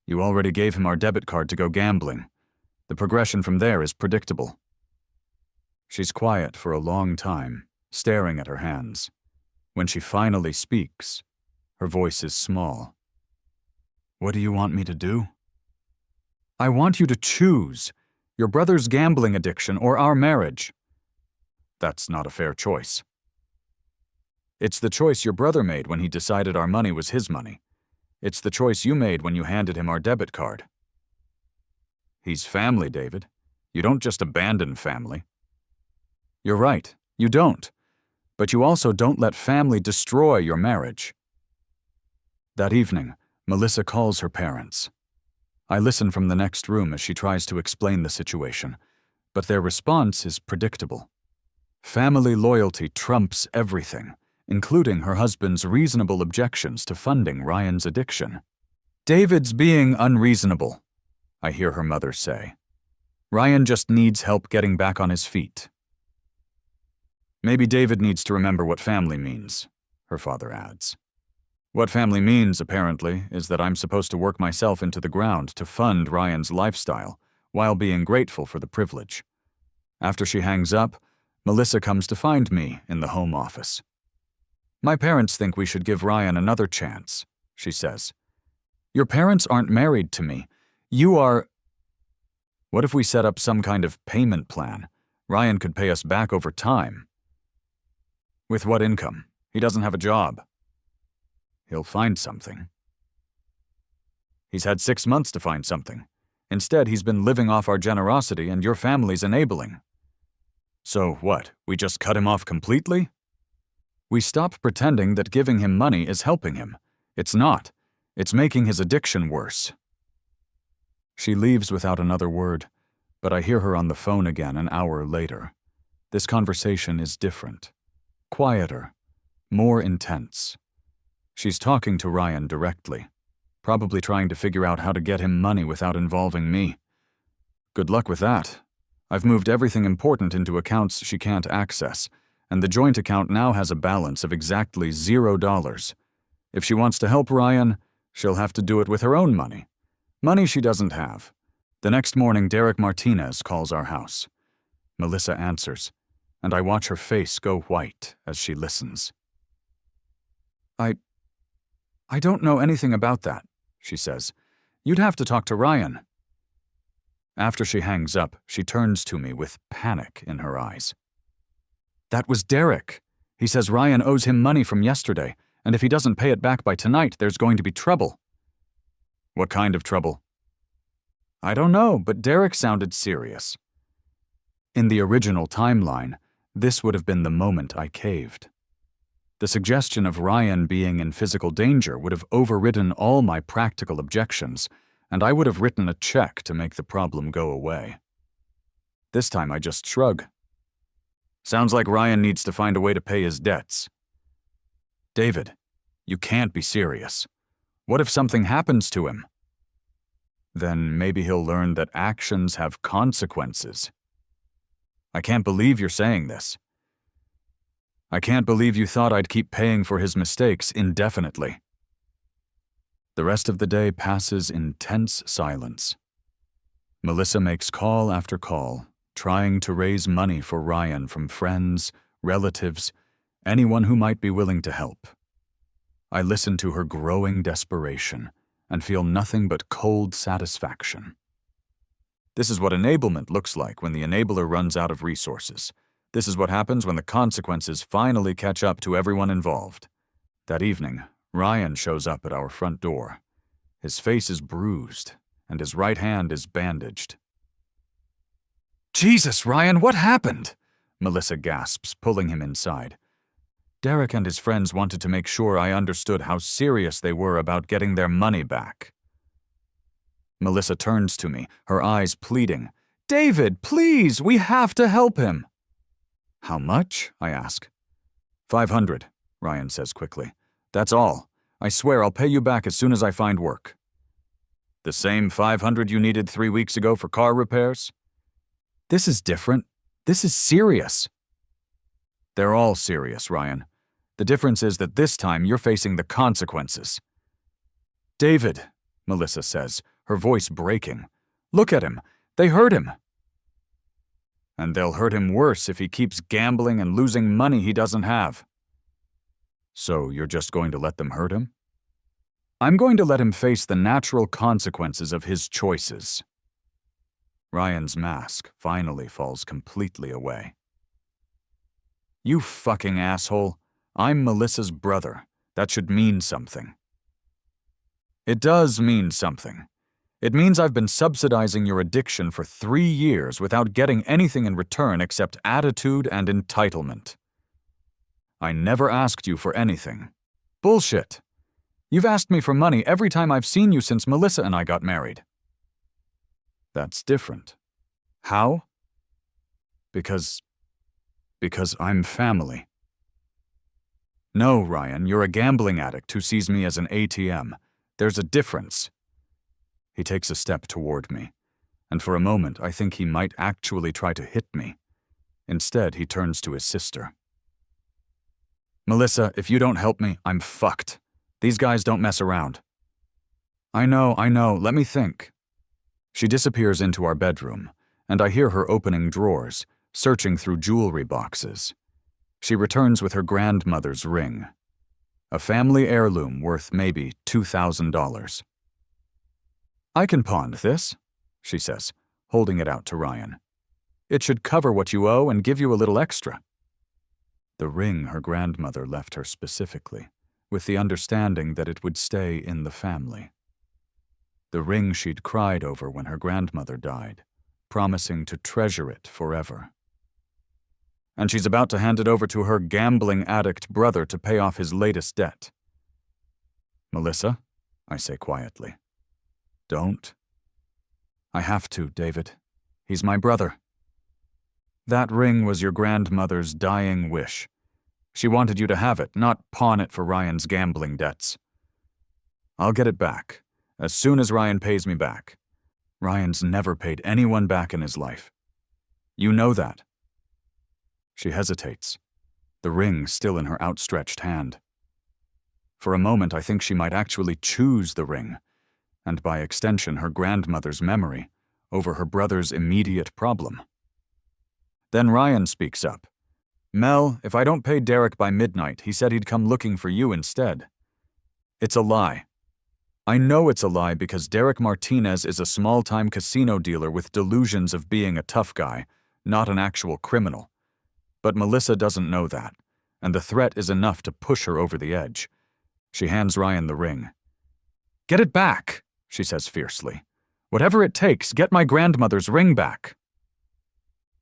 You already gave him our debit card to go gambling. The progression from there is predictable. She's quiet for a long time, staring at her hands. When she finally speaks, her voice is small. What do you want me to do? I want you to choose your brother's gambling addiction or our marriage. That's not a fair choice. It's the choice your brother made when he decided our money was his money. It's the choice you made when you handed him our debit card. He's family, David. You don't just abandon family. You're right, you don't. But you also don't let family destroy your marriage. That evening, Melissa calls her parents. I listen from the next room as she tries to explain the situation, but their response is predictable. Family loyalty trumps everything, including her husband's reasonable objections to funding Ryan's addiction. David's being unreasonable, I hear her mother say. Ryan just needs help getting back on his feet. Maybe David needs to remember what family means, her father adds. What family means, apparently, is that I'm supposed to work myself into the ground to fund Ryan's lifestyle, while being grateful for the privilege. After she hangs up, Melissa comes to find me in the home office. My parents think we should give Ryan another chance, she says. Your parents aren't married to me. You are. What if we set up some kind of payment plan? Ryan could pay us back over time. With what income? He doesn't have a job. He'll find something. He's had 6 months to find something. Instead, he's been living off our generosity and your family's enabling. So what, we just cut him off completely? We stop pretending that giving him money is helping him. It's not. It's making his addiction worse. She leaves without another word, but I hear her on the phone again an hour later. This conversation is different. Quieter. More intense. She's talking to Ryan directly, probably trying to figure out how to get him money without involving me. Good luck with that. I've moved everything important into accounts she can't access, and the joint account now has a balance of exactly $0. If she wants to help Ryan, she'll have to do it with her own money. Money she doesn't have. The next morning, Derek Martinez calls our house. Melissa answers, and I watch her face go white as she listens. I don't know anything about that, she says. You'd have to talk to Ryan. After she hangs up, she turns to me with panic in her eyes. That was Derek. He says Ryan owes him money from yesterday, and if he doesn't pay it back by tonight, there's going to be trouble. What kind of trouble? I don't know, but Derek sounded serious. In the original timeline, this would have been the moment I caved. The suggestion of Ryan being in physical danger would have overridden all my practical objections, and I would have written a check to make the problem go away. This time I just shrug. Sounds like Ryan needs to find a way to pay his debts. David, you can't be serious. What if something happens to him? Then maybe he'll learn that actions have consequences. I can't believe you're saying this. I can't believe you thought I'd keep paying for his mistakes indefinitely. The rest of the day passes in tense silence. Melissa makes call after call, trying to raise money for Ryan from friends, relatives, anyone who might be willing to help. I listen to her growing desperation and feel nothing but cold satisfaction. This is what enablement looks like when the enabler runs out of resources. This is what happens when the consequences finally catch up to everyone involved. That evening, Ryan shows up at our front door. His face is bruised, and his right hand is bandaged. Jesus, Ryan, what happened? Melissa gasps, pulling him inside. Derek and his friends wanted to make sure I understood how serious they were about getting their money back. Melissa turns to me, her eyes pleading. David, please, we have to help him. How much? I ask. $500, Ryan says quickly. That's all. I swear I'll pay you back as soon as I find work. The same $500 you needed 3 weeks ago for car repairs? This is different. This is serious. They're all serious, Ryan. The difference is that this time you're facing the consequences. David, Melissa says, her voice breaking. Look at him. They hurt him. And they'll hurt him worse if he keeps gambling and losing money he doesn't have. So you're just going to let them hurt him? I'm going to let him face the natural consequences of his choices. Ryan's mask finally falls completely away. You fucking asshole. I'm Melissa's brother. That should mean something. It does mean something. It means I've been subsidizing your addiction for 3 years without getting anything in return except attitude and entitlement. I never asked you for anything. Bullshit. You've asked me for money every time I've seen you since Melissa and I got married. That's different. How? Because I'm family. No, Ryan, you're a gambling addict who sees me as an ATM. There's a difference. He takes a step toward me, and for a moment I think he might actually try to hit me. Instead, he turns to his sister. Melissa, if you don't help me, I'm fucked. These guys don't mess around. I know, let me think. She disappears into our bedroom, and I hear her opening drawers, searching through jewelry boxes. She returns with her grandmother's ring, a family heirloom worth maybe $2,000. I can pawn this, she says, holding it out to Ryan. It should cover what you owe and give you a little extra. The ring her grandmother left her specifically, with the understanding that it would stay in the family. The ring she'd cried over when her grandmother died, promising to treasure it forever. And she's about to hand it over to her gambling addict brother to pay off his latest debt. Melissa, I say quietly. Don't. I have to, David. He's my brother. That ring was your grandmother's dying wish. She wanted you to have it, not pawn it for Ryan's gambling debts. I'll get it back, as soon as Ryan pays me back. Ryan's never paid anyone back in his life. You know that. She hesitates, the ring still in her outstretched hand. For a moment, I think she might actually choose the ring, and by extension her grandmother's memory, over her brother's immediate problem. Then Ryan speaks up. Mel, if I don't pay Derek by midnight, he said he'd come looking for you instead. It's a lie. I know it's a lie because Derek Martinez is a small-time casino dealer with delusions of being a tough guy, not an actual criminal. But Melissa doesn't know that, and the threat is enough to push her over the edge. She hands Ryan the ring. "Get it back," she says fiercely. "Whatever it takes, get my grandmother's ring back."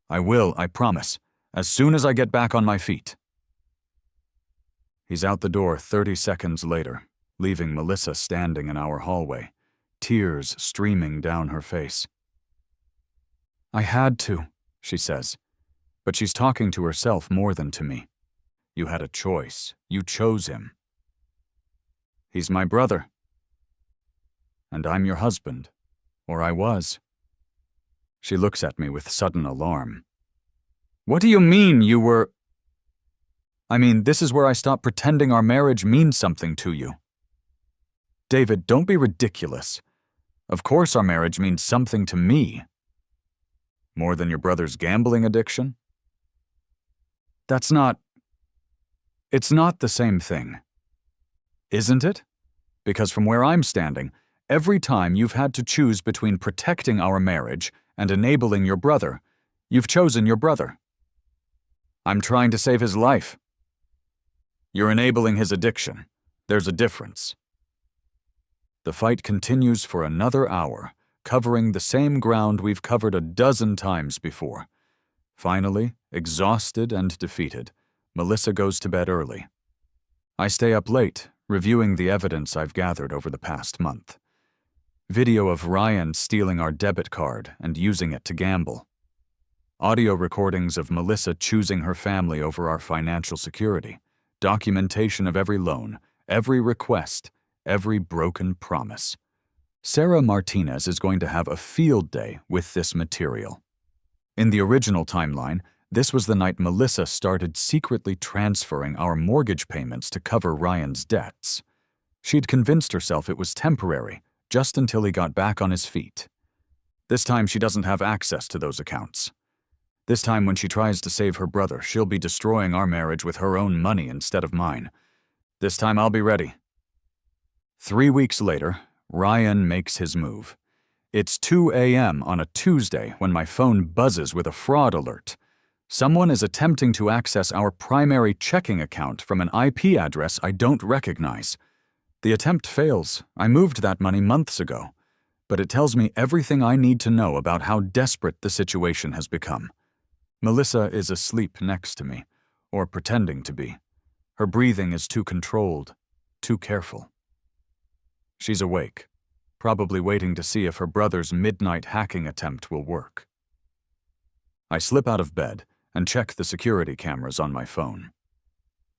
"I will, I promise, as soon as I get back on my feet." He's out the door 30 seconds later, leaving Melissa standing in our hallway, tears streaming down her face. "I had to," she says, but she's talking to herself more than to me. "You had a choice. You chose him." "He's my brother." "And I'm your husband. Or I was." She looks at me with sudden alarm. "What do you mean you were—" "I mean, this is where I stop pretending our marriage means something to you." "David, don't be ridiculous. Of course our marriage means something to me." "More than your brother's gambling addiction?" It's not the same thing." "Isn't it? Because from where I'm standing, every time you've had to choose between protecting our marriage and enabling your brother, you've chosen your brother." "I'm trying to save his life." "You're enabling his addiction. There's a difference." The fight continues for another hour, covering the same ground we've covered a dozen times before. Finally, exhausted and defeated, Melissa goes to bed early. I stay up late, reviewing the evidence I've gathered over the past month. Video of Ryan stealing our debit card and using it to gamble. Audio recordings of Melissa choosing her family over our financial security. Documentation of every loan, every request, every broken promise. Sarah Martinez is going to have a field day with this material. In the original timeline, this was the night Melissa started secretly transferring our mortgage payments to cover Ryan's debts. She'd convinced herself it was temporary, just until he got back on his feet. This time she doesn't have access to those accounts. This time when she tries to save her brother, she'll be destroying our marriage with her own money instead of mine. This time I'll be ready. 3 weeks later, Ryan makes his move. It's 2 a.m. on a Tuesday when my phone buzzes with a fraud alert. Someone is attempting to access our primary checking account from an IP address I don't recognize. The attempt fails. I moved that money months ago. But it tells me everything I need to know about how desperate the situation has become. Melissa is asleep next to me, or pretending to be. Her breathing is too controlled, too careful. She's awake, probably waiting to see if her brother's midnight hacking attempt will work. I slip out of bed and check the security cameras on my phone.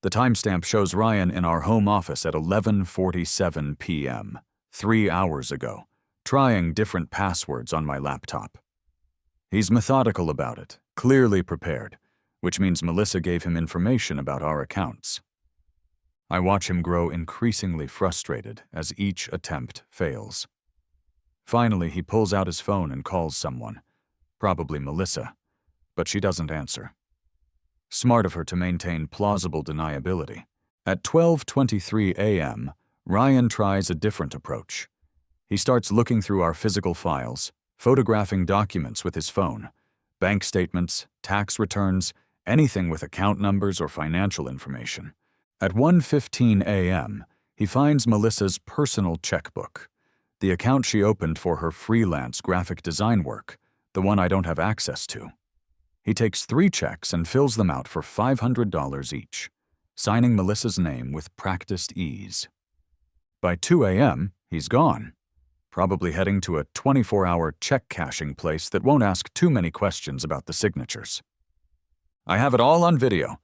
The timestamp shows Ryan in our home office at 11:47 p.m., 3 hours ago, trying different passwords on my laptop. He's methodical about it, clearly prepared, which means Melissa gave him information about our accounts. I watch him grow increasingly frustrated as each attempt fails. Finally, he pulls out his phone and calls someone, probably Melissa, but she doesn't answer. Smart of her to maintain plausible deniability. At 12:23 a.m., Ryan tries a different approach. He starts looking through our physical files, photographing documents with his phone, bank statements, tax returns, anything with account numbers or financial information. At 1:15 a.m., he finds Melissa's personal checkbook, the account she opened for her freelance graphic design work, the one I don't have access to. He takes 3 checks and fills them out for $500 each, signing Melissa's name with practiced ease. By 2 a.m., he's gone, probably heading to a 24-hour check cashing place that won't ask too many questions about the signatures. I have it all on video.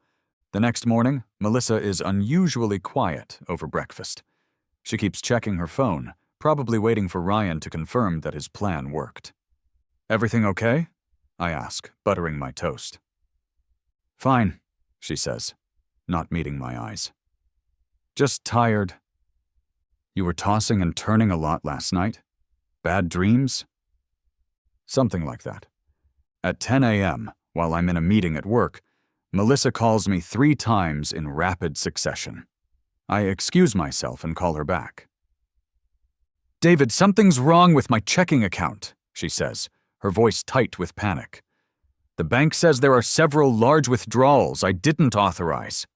The next morning, Melissa is unusually quiet over breakfast. She keeps checking her phone, probably waiting for Ryan to confirm that his plan worked. "Everything okay?" I ask, buttering my toast. "Fine," she says, not meeting my eyes. "Just tired." "You were tossing and turning a lot last night? Bad dreams?" Something like that. At 10 a.m., while I'm in a meeting at work, Melissa calls me 3 times in rapid succession. I excuse myself and call her back. "David, something's wrong with my checking account," she says, her voice tight with panic. "The bank says there are several large withdrawals I didn't authorize."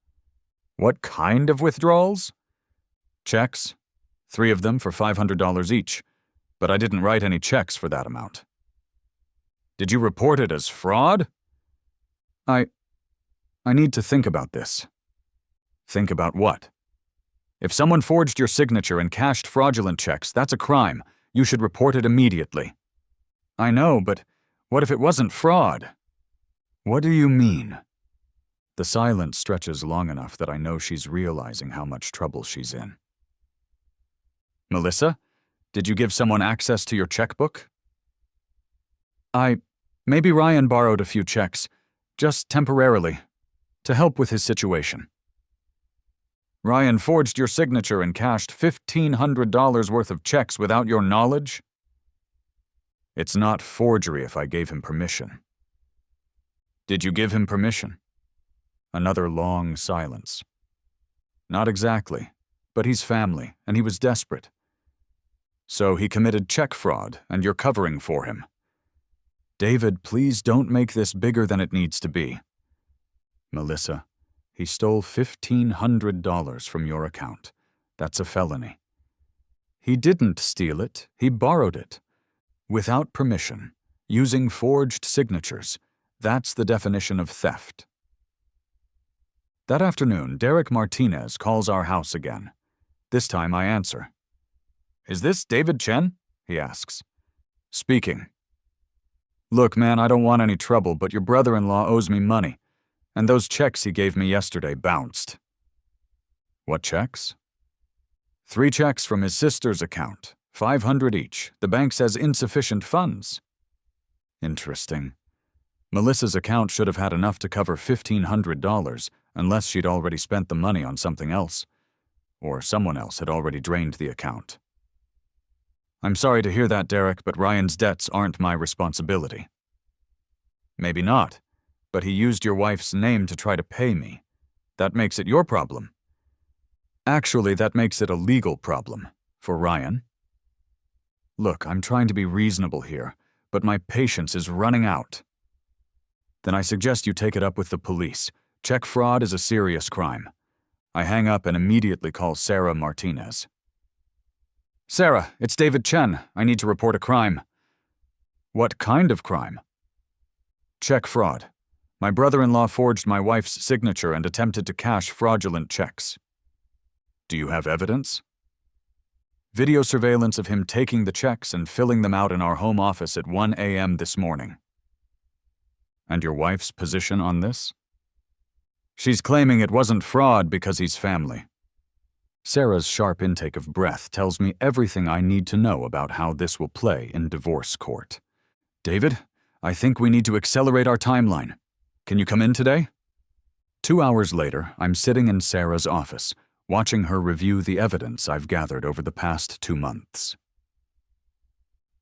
What kind of withdrawals? Checks. 3 of them for $500 each, but I didn't write any checks for that amount. Did you report it as fraud? I need to think about this. Think about what? If someone forged your signature and cashed fraudulent checks, that's a crime. You should report it immediately. I know, but what if it wasn't fraud? What do you mean? The silence stretches long enough that I know she's realizing how much trouble she's in. Melissa, did you give someone access to your checkbook? Maybe Ryan borrowed a few checks, just temporarily, to help with his situation. Ryan forged your signature and cashed $1,500 worth of checks without your knowledge? It's not forgery if I gave him permission. Did you give him permission? Another long silence. Not exactly, but he's family, and he was desperate. So he committed check fraud, and you're covering for him. David, please don't make this bigger than it needs to be. Melissa, he stole $1,500 from your account. That's a felony. He didn't steal it, he borrowed it. Without permission, using forged signatures. That's the definition of theft. That afternoon, Derek Martinez calls our house again. This time I answer. Is this David Chen? He asks. Speaking. Look, man, I don't want any trouble, but your brother-in-law owes me money, and those checks he gave me yesterday bounced. What checks? 3 checks from his sister's account, $500 each. The bank says insufficient funds. Interesting. Melissa's account should have had enough to cover $1,500, unless she'd already spent the money on something else, or someone else had already drained the account. I'm sorry to hear that, Derek, but Ryan's debts aren't my responsibility. Maybe not, but he used your wife's name to try to pay me. That makes it your problem. Actually, that makes it a legal problem for Ryan. Look, I'm trying to be reasonable here, but my patience is running out. Then I suggest you take it up with the police. Check fraud is a serious crime. I hang up and immediately call Sarah Martinez. Sarah, it's David Chen. I need to report a crime. What kind of crime? Check fraud. My brother-in-law forged my wife's signature and attempted to cash fraudulent checks. Do you have evidence? Video surveillance of him taking the checks and filling them out in our home office at 1 a.m. this morning. And your wife's position on this? She's claiming it wasn't fraud because he's family. Sarah's sharp intake of breath tells me everything I need to know about how this will play in divorce court. David, I think we need to accelerate our timeline. Can you come in today? 2 hours later, I'm sitting in Sarah's office, watching her review the evidence I've gathered over the past 2 months.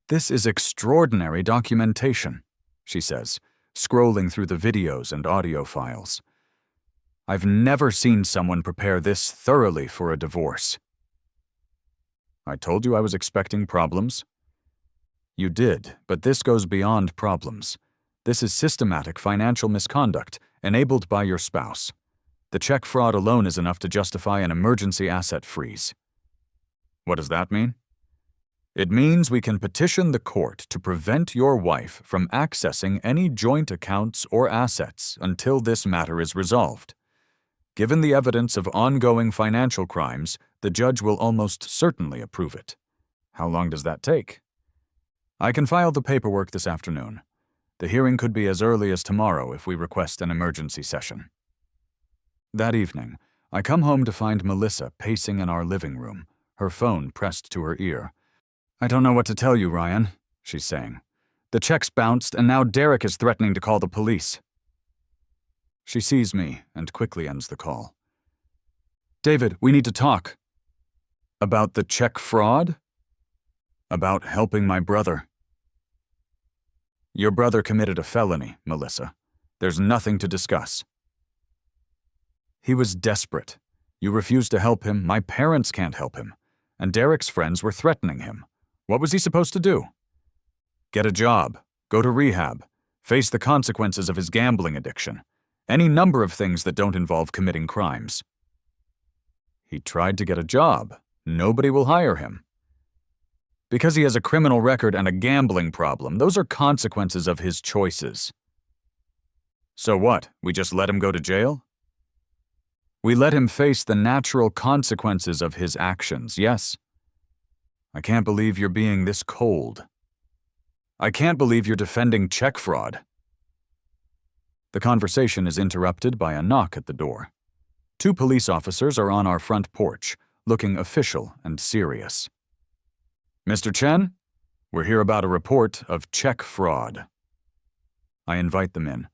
This is extraordinary documentation, she says, scrolling through the videos and audio files. I've never seen someone prepare this thoroughly for a divorce. I told you I was expecting problems. You did, but this goes beyond problems. This is systematic financial misconduct enabled by your spouse. The check fraud alone is enough to justify an emergency asset freeze. What does that mean? It means we can petition the court to prevent your wife from accessing any joint accounts or assets until this matter is resolved. Given the evidence of ongoing financial crimes, the judge will almost certainly approve it. How long does that take? I can file the paperwork this afternoon. The hearing could be as early as tomorrow if we request an emergency session. That evening, I come home to find Melissa pacing in our living room, her phone pressed to her ear. I don't know what to tell you, Ryan, she's saying. The checks bounced, and now Derek is threatening to call the police. She sees me and quickly ends the call. David, we need to talk. About the check fraud? About helping my brother. Your brother committed a felony, Melissa. There's nothing to discuss. He was desperate. You refused to help him, my parents can't help him, and Derek's friends were threatening him. What was he supposed to do? Get a job, go to rehab, face the consequences of his gambling addiction. Any number of things that don't involve committing crimes. He tried to get a job. Nobody will hire him. Because he has a criminal record and a gambling problem, those are consequences of his choices. So what? We just let him go to jail? We let him face the natural consequences of his actions, yes. I can't believe you're being this cold. I can't believe you're defending check fraud. The conversation is interrupted by a knock at the door. 2 police officers are on our front porch, looking official and serious. Mr. Chen, we're here about a report of check fraud. I invite them in,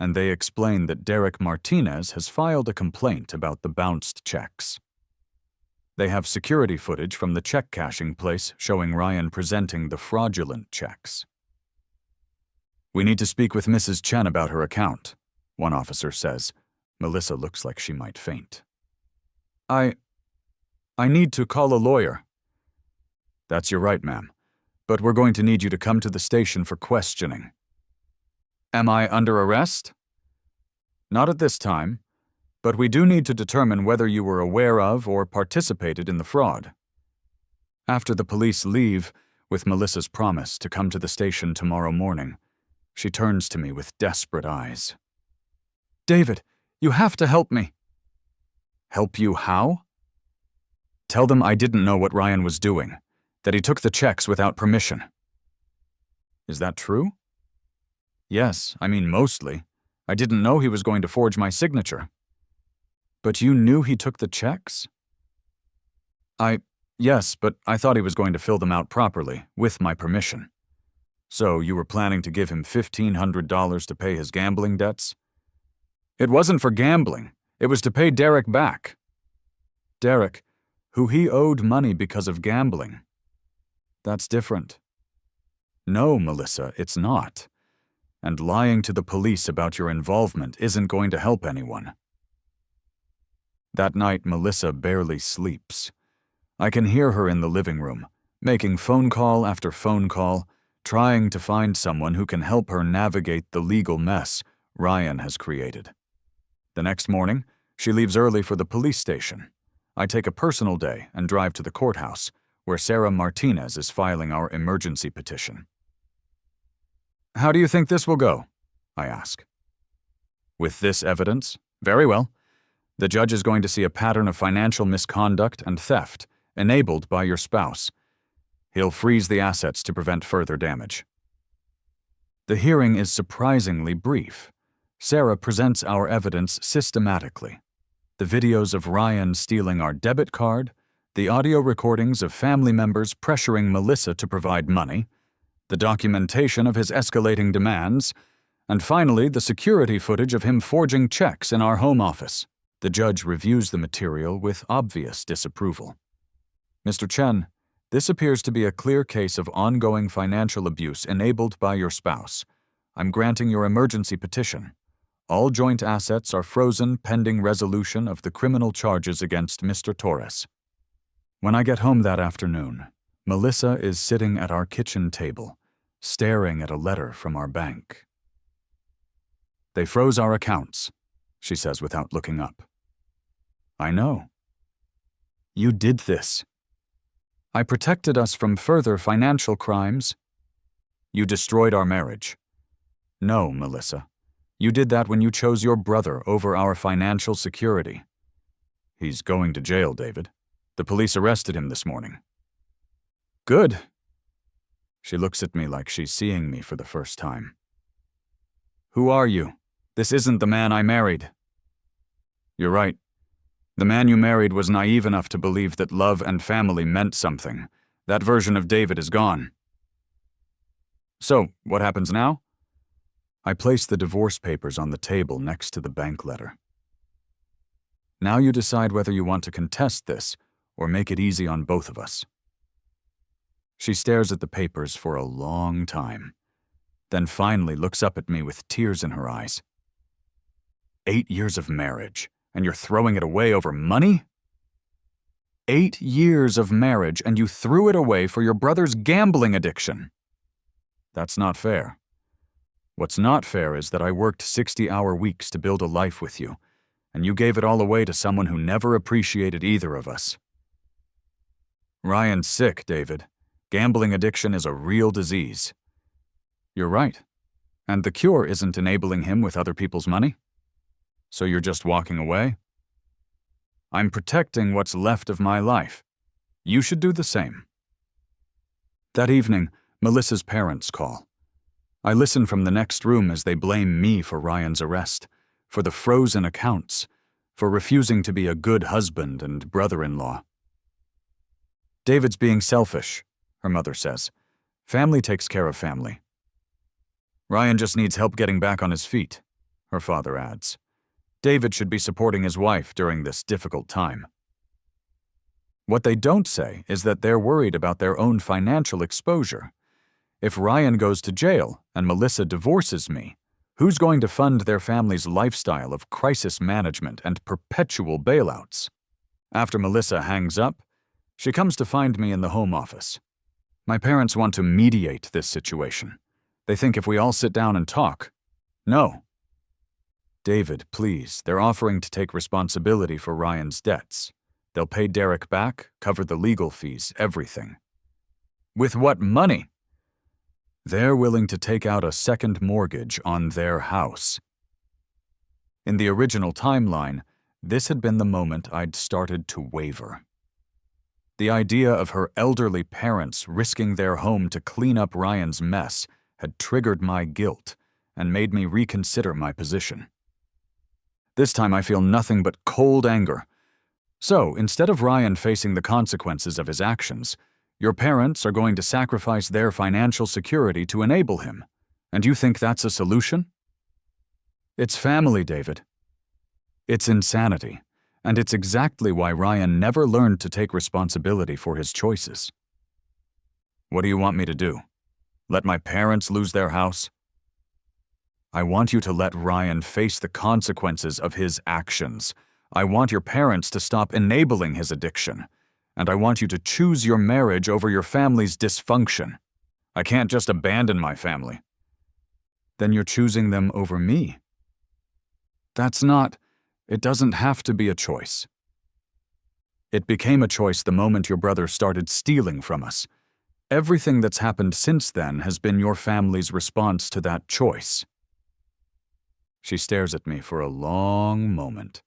and they explain that Derek Martinez has filed a complaint about the bounced checks. They have security footage from the check cashing place showing Ryan presenting the fraudulent checks. We need to speak with Mrs. Chen about her account, one officer says. Melissa looks like she might faint. I need to call a lawyer. That's your right, ma'am, but we're going to need you to come to the station for questioning. Am I under arrest? Not at this time, but we do need to determine whether you were aware of or participated in the fraud. After the police leave, with Melissa's promise to come to the station tomorrow morning, she turns to me with desperate eyes. David, you have to help me. Help you how? Tell them I didn't know what Ryan was doing, that he took the checks without permission. Is that true? Yes, I mean mostly. I didn't know he was going to forge my signature. But you knew he took the checks? Yes, but I thought he was going to fill them out properly, with my permission. So you were planning to give him $1,500 to pay his gambling debts? It wasn't for gambling. It was to pay Derek back. Derek, who he owed money because of gambling. That's different. No, Melissa, it's not. And lying to the police about your involvement isn't going to help anyone. That night, Melissa barely sleeps. I can hear her in the living room, making phone call after phone call, trying to find someone who can help her navigate the legal mess Ryan has created. The next morning, she leaves early for the police station. I take a personal day and drive to the courthouse, where Sarah Martinez is filing our emergency petition. How do you think this will go? I ask. With this evidence? Very well. The judge is going to see a pattern of financial misconduct and theft enabled by your spouse. He'll freeze the assets to prevent further damage. The hearing is surprisingly brief. Sarah presents our evidence systematically. The videos of Ryan stealing our debit card, the audio recordings of family members pressuring Melissa to provide money, the documentation of his escalating demands, and finally the security footage of him forging checks in our home office. The judge reviews the material with obvious disapproval. Mr. Chen, this appears to be a clear case of ongoing financial abuse enabled by your spouse. I'm granting your emergency petition. All joint assets are frozen pending resolution of the criminal charges against Mr. Torres. When I get home that afternoon, Melissa is sitting at our kitchen table, staring at a letter from our bank. They froze our accounts, she says without looking up. I know. You did this. I protected us from further financial crimes. You destroyed our marriage. No, Melissa. You did that when you chose your brother over our financial security. He's going to jail, David. The police arrested him this morning. Good. She looks at me like she's seeing me for the first time. Who are you? This isn't the man I married. You're right. The man you married was naive enough to believe that love and family meant something. That version of David is gone. So, what happens now? I place the divorce papers on the table next to the bank letter. Now you decide whether you want to contest this or make it easy on both of us. She stares at the papers for a long time, then finally looks up at me with tears in her eyes. 8 years of marriage, and you're throwing it away over money? 8 years of marriage, and you threw it away for your brother's gambling addiction. That's not fair. What's not fair is that I worked 60-hour weeks to build a life with you, and you gave it all away to someone who never appreciated either of us. Ryan's sick, David. Gambling addiction is a real disease. You're right. And the cure isn't enabling him with other people's money? So you're just walking away? I'm protecting what's left of my life. You should do the same. That evening, Melissa's parents call. I listen from the next room as they blame me for Ryan's arrest, for the frozen accounts, for refusing to be a good husband and brother-in-law. David's being selfish, her mother says. Family takes care of family. Ryan just needs help getting back on his feet, her father adds. David should be supporting his wife during this difficult time. What they don't say is that they're worried about their own financial exposure. If Ryan goes to jail and Melissa divorces me, who's going to fund their family's lifestyle of crisis management and perpetual bailouts? After Melissa hangs up, she comes to find me in the home office. My parents want to mediate this situation. They think if we all sit down and talk. No. David, please, they're offering to take responsibility for Ryan's debts. They'll pay Derek back, cover the legal fees, everything. With what money? They're willing to take out a second mortgage on their house. In the original timeline, this had been the moment I'd started to waver. The idea of her elderly parents risking their home to clean up Ryan's mess had triggered my guilt and made me reconsider my position. This time I feel nothing but cold anger. So, instead of Ryan facing the consequences of his actions, your parents are going to sacrifice their financial security to enable him. And you think that's a solution? It's family, David. It's insanity. And it's exactly why Ryan never learned to take responsibility for his choices. What do you want me to do? Let my parents lose their house? I want you to let Ryan face the consequences of his actions. I want your parents to stop enabling his addiction. And I want you to choose your marriage over your family's dysfunction. I can't just abandon my family. Then you're choosing them over me. It doesn't have to be a choice. It became a choice the moment your brother started stealing from us. Everything that's happened since then has been your family's response to that choice. She stares at me for a long moment,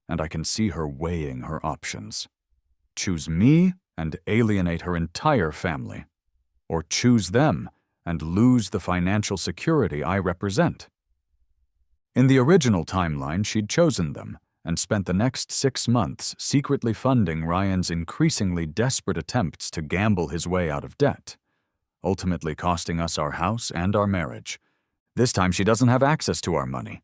and I can see her weighing her options. Choose me and alienate her entire family, or choose them and lose the financial security I represent. In the original timeline, she'd chosen them and spent the next 6 months secretly funding Ryan's increasingly desperate attempts to gamble his way out of debt, ultimately costing us our house and our marriage. This time she doesn't have access to our money.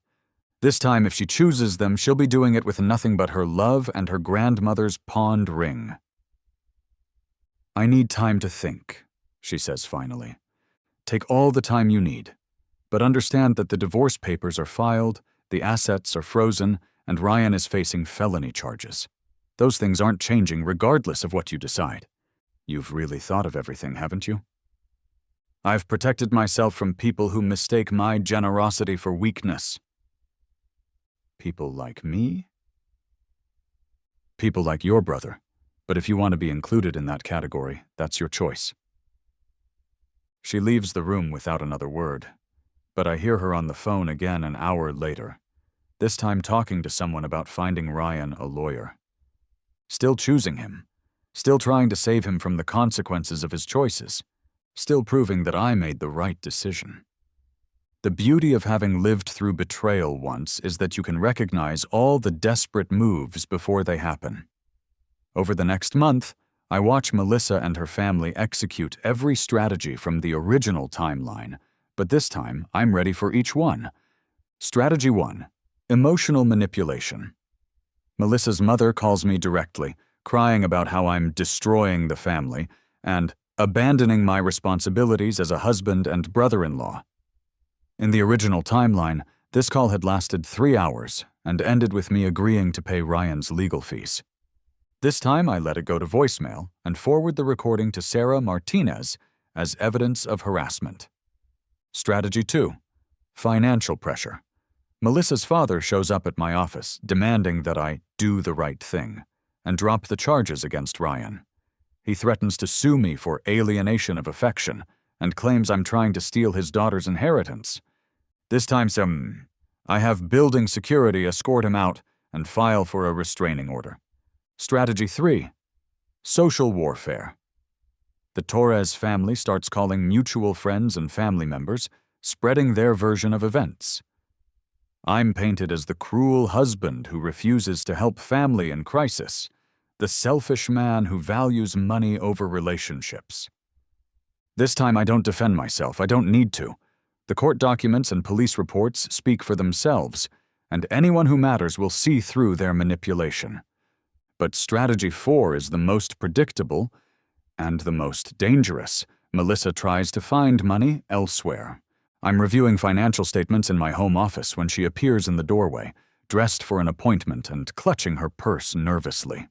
This time, if she chooses them, she'll be doing it with nothing but her love and her grandmother's pawned ring. I need time to think, she says finally. Take all the time you need. But understand that the divorce papers are filed, the assets are frozen, and Ryan is facing felony charges. Those things aren't changing regardless of what you decide. You've really thought of everything, haven't you? I've protected myself from people who mistake my generosity for weakness. People like me? People like your brother. But if you want to be included in that category, that's your choice. She leaves the room without another word. But I hear her on the phone again an hour later, this time talking to someone about finding Ryan a lawyer. Still choosing him, still trying to save him from the consequences of his choices, still proving that I made the right decision. The beauty of having lived through betrayal once is that you can recognize all the desperate moves before they happen. Over the next month, I watch Melissa and her family execute every strategy from the original timeline, but this time, I'm ready for each one. Strategy 1. Emotional manipulation. Melissa's mother calls me directly, crying about how I'm destroying the family and abandoning my responsibilities as a husband and brother-in-law. In the original timeline, this call had lasted 3 hours and ended with me agreeing to pay Ryan's legal fees. This time, I let it go to voicemail and forward the recording to Sarah Martinez as evidence of harassment. Strategy 2. Financial pressure. Melissa's father shows up at my office, demanding that I do the right thing and drop the charges against Ryan. He threatens to sue me for alienation of affection and claims I'm trying to steal his daughter's inheritance. This time I have building security escort him out and file for a restraining order. Strategy 3. Social warfare. The Torres family starts calling mutual friends and family members, spreading their version of events. I'm painted as the cruel husband who refuses to help family in crisis, the selfish man who values money over relationships. This time I don't defend myself. I don't need to. The court documents and police reports speak for themselves, and anyone who matters will see through their manipulation. But strategy 4 is the most predictable and the most dangerous. Melissa tries to find money elsewhere. I'm reviewing financial statements in my home office when she appears in the doorway, dressed for an appointment and clutching her purse nervously.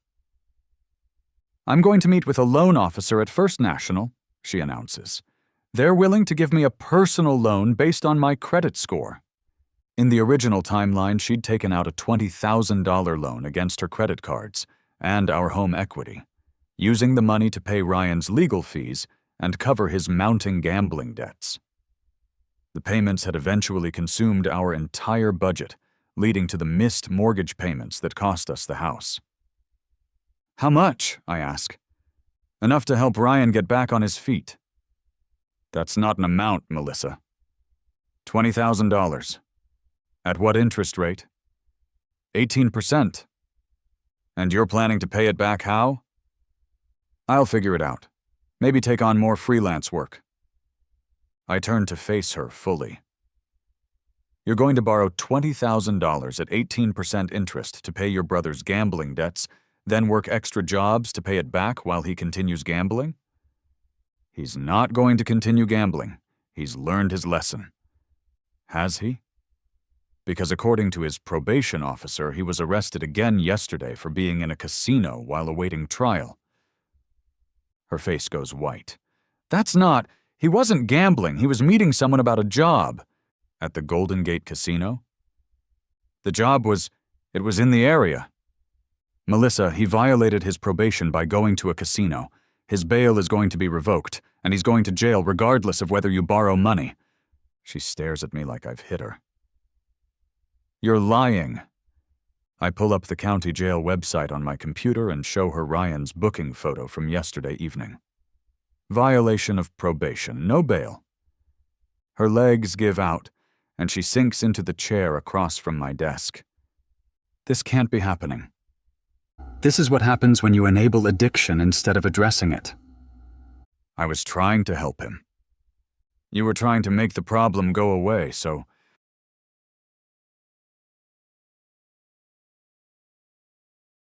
"I'm going to meet with a loan officer at First National," she announces. "They're willing to give me a personal loan based on my credit score." In the original timeline, she'd taken out a $20,000 loan against her credit cards and our home equity, using the money to pay Ryan's legal fees and cover his mounting gambling debts. The payments had eventually consumed our entire budget, leading to the missed mortgage payments that cost us the house. "How much?" I ask. "Enough to help Ryan get back on his feet." "That's not an amount, Melissa." $20,000. "At what interest rate?" 18%. "And you're planning to pay it back how?" "I'll figure it out. Maybe take on more freelance work." I turn to face her fully. "You're going to borrow $20,000 at 18% interest to pay your brother's gambling debts, then work extra jobs to pay it back while he continues gambling?" "He's not going to continue gambling. He's learned his lesson." "Has he?" "Because according to his probation officer, he was arrested again yesterday for being in a casino while awaiting trial." Her face goes white. He wasn't gambling. He was meeting someone about a job." "At the Golden Gate Casino?" "The job was in the area." "Melissa, he violated his probation by going to a casino. His bail is going to be revoked, and he's going to jail regardless of whether you borrow money." She stares at me like I've hit her. "You're lying." I pull up the county jail website on my computer and show her Ryan's booking photo from yesterday evening. Violation of probation, no bail. Her legs give out, and she sinks into the chair across from my desk. "This can't be happening." "This is what happens when you enable addiction instead of addressing it." "I was trying to help him." "You were trying to make the problem go away, so